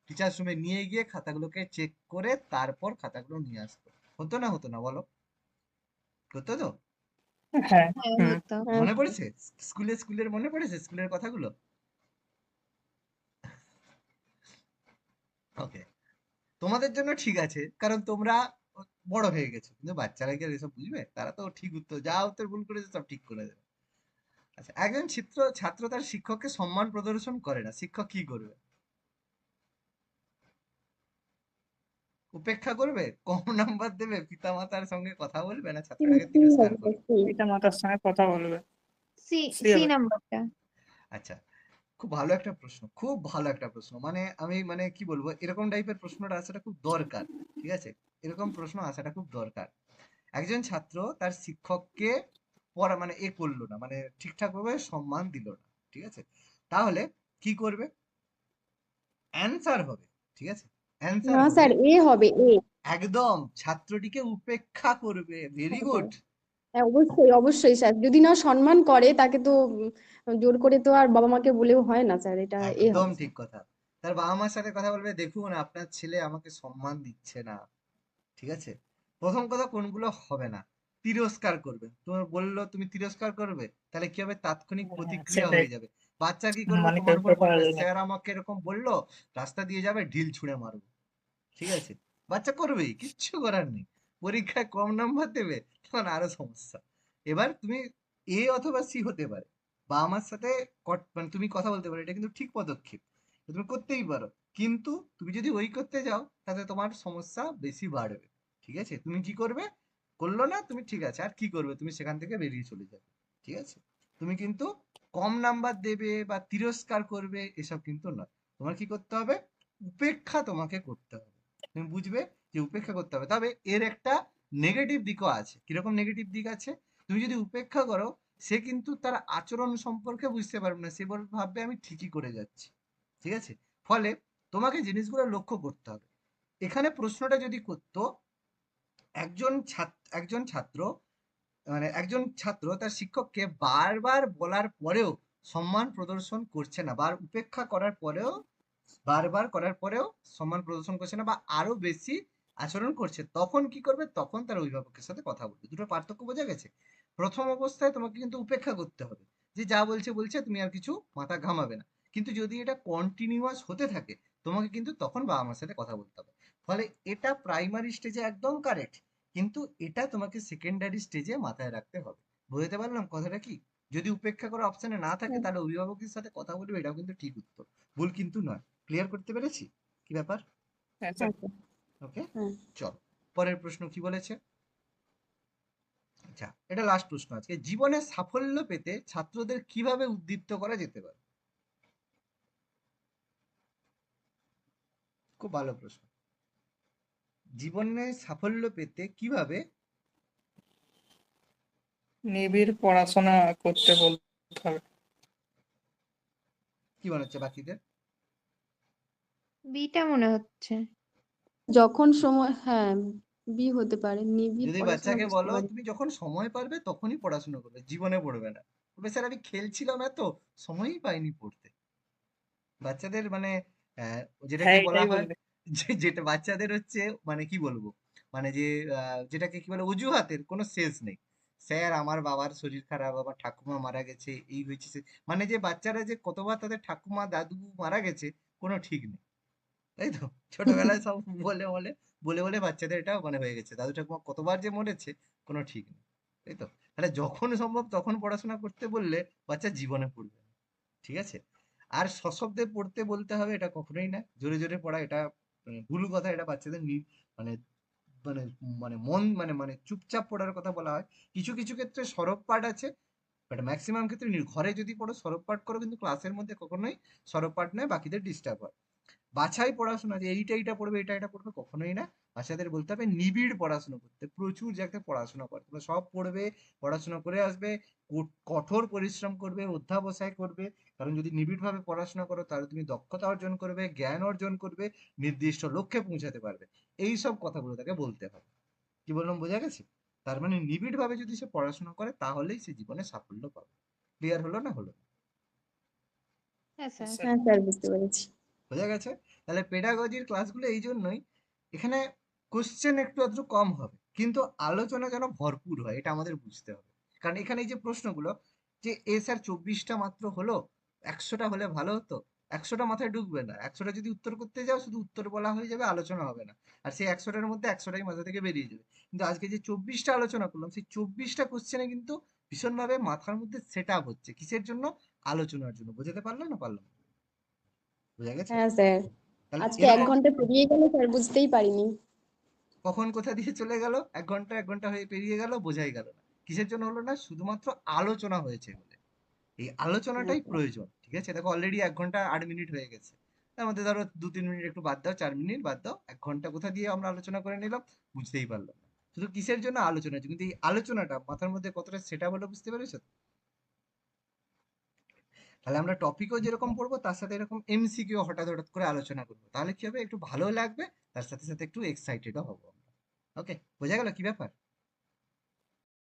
টিচার্স রুমে নিয়ে গিয়ে খাতাগুলোকে চেক করে তারপর খাতাগুলো নিয়ে আসতো। হতো না হতো না বলো? হতো তো? হ্যাঁ। হ্যাঁ, হুম। হতো। হ্যাঁ মনে পড়েছে? স্কুলের মনে পড়েছে স্কুলের কথাগুলো? ওকে, তোমাদের জন্য ঠিক আছে, কারণ তোমরা বড় হয়ে গেছো, কিন্তু বাচ্চারা কি আর এসব বুঝবে? তারা তো ঠিক উত্তর, যা উত্তর ভুল করেছে সব ঠিক করে দেবে। আচ্ছা, একজন ছাত্র তার শিক্ষককে সম্মান প্রদর্শন করে না, শিক্ষক কি করবে? উপেক্ষা করবে, কম নাম্বার দেবে, পিতামাতার সঙ্গে কথা বলবে, না ছাত্রটাকে কি তিরস্কার হবে করবে? কি? পিতা মাতার সঙ্গে কথা বলবে। সি সি সি হবে। নাম্বারটা। আচ্ছা, খুব ভালো একটা প্রশ্ন, খুব ভালো একটা প্রশ্ন, মানে আমি মানে কি বলবো, এরকম টাইপের প্রশ্নটা আসাটা খুব দরকার। ঠিক আছে? এরকম প্রশ্ন আসাটা খুব দরকার। একজন ছাত্র তার শিক্ষককে পড়া মানে এ করলো না, মানে ঠিকঠাক ভাবে সম্মান দিল না। ঠিক আছে? তাহলে কি করবে? অ্যান্সার হবে। ঠিক আছে? অ্যান্সার না হবে স্যার, এ হবে এ। একদম ছাত্রটিকে উপেক্ষা করবে। Very good. হ্যাঁ, অবশ্যই অবশ্যই স্যার, যদি না সম্মান করে তাকে তো জোর করে তো আর বাবা মাকে বলেও হয় না স্যার, এটা এ একদম হবে ঠিক স্যার। কথা। তার বাবা মার সাথে কথা বলবে, দেখুন আপনার ছেলে আমাকে সম্মান দিচ্ছে না। ঠিক আছে? প্রথম কথা কোনগুলো হবে না, তিরস্কার করবে। তোমার বললো তুমি তিরস্কার করবে, তাহলে কি হবে? তাৎক্ষণিক হ্যাঁ, প্রতিক্রিয়া সেটাই। হয়ে যাবে। বাচ্চা কি করবে? মানে তোমার কেউ উপর করা বলবে যায় না। স্যার আমাকে এরকম বললো, রাস্তা দিয়ে যাবে, ঢিল ছুঁড়ে মারবো। ঠিক আছে? বাচ্চা করবেই, কিচ্ছু করার নেই। পরীক্ষায় কম নাম্বার দেবে, তখন আরো সমস্যা। এবার তুমি এ অথবা সি হতে পারে, বা আমার সাথে মানে তুমি কথা বলতে পারো, এটা কিন্তু ঠিক পদক্ষেপ, তুমি করতেই পারো। কিন্তু তুমি যদি ওই করতে যাও, তাতে তোমার সমস্যা বেশি বাড়বে। ঠিক আছে? তুমি কি করবে? করলো না তুমি, ঠিক আছে, আর কি করবে? তুমি সেখান থেকে বেরিয়ে চলে যাবে। ঠিক আছে? তুমি কিন্তু কম নাম্বার দেবে বা তিরস্কার করবে এসব কিন্তু নয়। তোমার কি করতে হবে? উপেক্ষা তোমাকে করতে হবে। তুমি বুঝবে যে উপেক্ষা করতে হবে। তবে এর একটা নেগেটিভ দিকও আছে। কিরকম নেগেটিভ দিক আছে? তুমি যদি উপেক্ষা করো, সে কিন্তু তার আচরণ সম্পর্কে বুঝতে পারবে না, সে ভাববে আমি ঠিকই করে যাচ্ছি। ঠিক আছে? ফলে তোমাকে জিনিসগুলো লক্ষ্য করতে হবে। এখানে প্রশ্নটা যদি করতো, একজন ছাত্র তার শিক্ষককে বারবার বলার পরেও সম্মান প্রদর্শন করছে না, উপেক্ষা করার পরেও, বারবার করার পরেও সম্মান প্রদর্শন করছে না বা আরো বেশি আচরণ করছে, তখন কি করবে? তখন তার অভিভাবকের সাথে কথা বলবে। দুটো পার্থক্য বোঝা গেছে? প্রথম অবস্থায় তোমাকে কিন্তু উপেক্ষা করতে হবে, যে যা বলছে বলছে, তুমি আর কিছু মাথা ঘামাবে না। কিন্তু যদি এটা কন্টিনিউয়াস হতে থাকে, তোমাকে কিন্তু তখন বাবা মার সাথে কথা বলতে হবে। ফলে এটা প্রাইমারি স্টেজে একদম কারেক্ট, কিন্তু এটা তোমাকে সেকেন্ডারি স্টেজে মাথায় রাখতে হবে। বুঝতে পারলাম কথাটা কি? যদি উপেক্ষা করা অপশনে না থাকে, হ্যাঁ তাহলে অভিভাবকের সাথে কথা বলবে, এটাও কিন্তু ঠিক উত্তর, ভুল কিন্তু নয়। ক্লিয়ার করতে পেরেছি কি ব্যাপার? হ্যাঁ স্যার। হ্যাঁ স্যার। ওকে, হ্যাঁ। চল, পরের প্রশ্ন কি বলেছে? আচ্ছা, এটা লাস্ট প্রশ্ন আজকে। জীবনে সাফল্য পেতে ছাত্রদের কিভাবে উদ্দীপ্ত করা যেতে পারে? খুব ভালো প্রশ্ন। জীবনে সাফল্য পেতে কিভাবে, নিবিড় পড়াশোনা করতে বলতে হবে। কি মনে হচ্ছে বাকিদের? বিটা মনে হচ্ছে। যখন সময়, হ্যাঁ, বি হতে পারে, নিবিড় যদি পড়াশোনা বাচ্চাকে বুঝতে বলো পারি। তুমি যখন সময় পারবে তখনই পড়াশোনা করবে, জীবনে পড়বে না, বলবে স্যার আমি খেলছিলাম, এত সময়ই পাইনি পড়তে। বাচ্চাদের মানে আহ, যেটাকে হ্যাঁ, বলা এটাই হয়, বলবে। যেটা বাচ্চাদের হচ্ছে মানে কি বলবো, মানে যে যেটাকে কি বলে, অজুহাতের কোনো শেষ নেই। স্যার আমার বাবার শরীর খারাপ, আমার ঠাকুমা মারা গেছে, এই হয়েছে মানে যে বাচ্চারা যে কতবার তাদের ঠাকুমা দাদু মারা গেছে কোনো ঠিক নেই, তাই তো? ছোটবেলায় সব বলে বলে বলে বলে বাচ্চাদের এটা মানে হয়ে গেছে, দাদু ঠাকুমা কতবার যে মরেছে কোনো ঠিক নেই, তাই তো? তাহলে যখন সম্ভব তখন পড়াশোনা করতে বললে বাচ্চা জীবনে পড়বে না, ঠিক আছে? আর সশব্দে পড়তে বলতে হবে এটা কখনোই না, জোরে জোরে পড়া এটা ভুল কথা, এটা বাচ্চাদের মানে মানে মানে মন মানে মানে চুপচাপ পড়ার কথা বলা হয়। কিছু কিছু ক্ষেত্রে সরব পাঠ আছে, বাট ম্যাক্সিমাম ক্ষেত্রে ঘরে যদি পড়ো সরব পাঠ করো, কিন্তু ক্লাসের মধ্যে কখনোই সরব পাঠ নয়, বাকিদের ডিস্টার্ব হয়। বাছাই পড়াশোনা যে এইটা এইটা পড়বে এটা এটা পড়বে কখনোই না। বাচ্চাদের বলতে হবে নিবিড় পড়াশোনা করতে, প্রচুর যাতে পড়াশোনা করে, তোমরা সব পড়বে, পড়াশোনা করে আসবে, কঠোর পরিশ্রম করবে, অধ্যাবসায় করবে। কারণ যদি নিবিড় ভাবে পড়াশোনা করো তাহলে তুমি দক্ষতা অর্জন করবে, জ্ঞান অর্জন করবে, নির্দিষ্ট লক্ষ্যে পৌঁছাতে পারবে। এই সব কথাগুলো তাকে বলতে হবে। কি বললাম বোঝা গেছে? তার মানে নিবিড় ভাবে যদি সে পড়াশোনা করে তাহলেই সে জীবনে সাফল্য পাবে। ক্লিয়ার হলো না হলো না? হ্যাঁ স্যার। স্যার, হ্যাঁ স্যার, বুঝতে পেরেছি। বোঝা গেছে? তাহলে পেডাগজির ক্লাসগুলো এই জন্যই, এখানে কোশ্চেন একটু আধটু কম হবে কিন্তু আলোচনা যেন ভরপুর হয়, এটা আমাদের বুঝতে হবে। কারণ এখানে এই যে প্রশ্নগুলো, যে এ স্যার 24টা মাত্র হলো, 100টা হলে ভালো হতো, 100টা মাথায় ঢুকবে না। 100টা যদি উত্তর করতে যাও শুধু উত্তর বলা হয়ে যাবে, আলোচনা হবে না। আর সেই 100টার মধ্যে 100টাই মাথা থেকে বেরিয়ে যাবে। কিন্তু আজকে যে 24টা আলোচনা করলাম, সেই 24টা কোশ্চেনে কিন্তু ভীষণভাবে মাথার মধ্যে সেট আপ হচ্ছে, কিসের জন্য? আলোচনার জন্য। বোঝাতে পারলাম না পারলাম না? বোঝা গেছে? হ্যাঁ স্যার, তাহলে আজকে এক এরকম ঘন্টা পেরিয়ে গেল স্যার, বুঝতেই পারিনি। কখন কোথা দিয়ে চলে গেল, এক ঘন্টা হয়ে পেরিয়ে গেল, বোঝাই গেল না। কিসের জন্য হলো না? শুধুমাত্র আলোচনা হয়েছে বলে। এই হ্যাঁ আলোচনাটাই স্যার। প্রয়োজন, ঠিক আছে? দেখো অলরেডি 1 ঘন্টা 8 মিনিট হয়ে গেছে, তার মধ্যে ধরো 2-3 মিনিট একটু বাদ দাও, 4 মিনিট বাদ দাও, 1 ঘন্টা কোথা দিয়ে আমরা আলোচনা করে নিলাম, বুঝতেই পারলাম না। শুধু কিসের জন্য? আলোচনা। কিন্তু এই আলোচনাটা মাথার মধ্যে কতটা সেটা হলো, বুঝতে পেরেছো তো? তাহলে আমরা টপিকও যেরকম পড়বো তার সাথে এরকম এমসিকিউ হঠাৎ হঠাৎ করে আলোচনা করবো, তাহলে কি হবে, একটু ভালো লাগবে, তার সাথে সাথে একটু এক্সাইটেডও হবো আমরা। ওকে, বোঝা গেল কি ব্যাপার?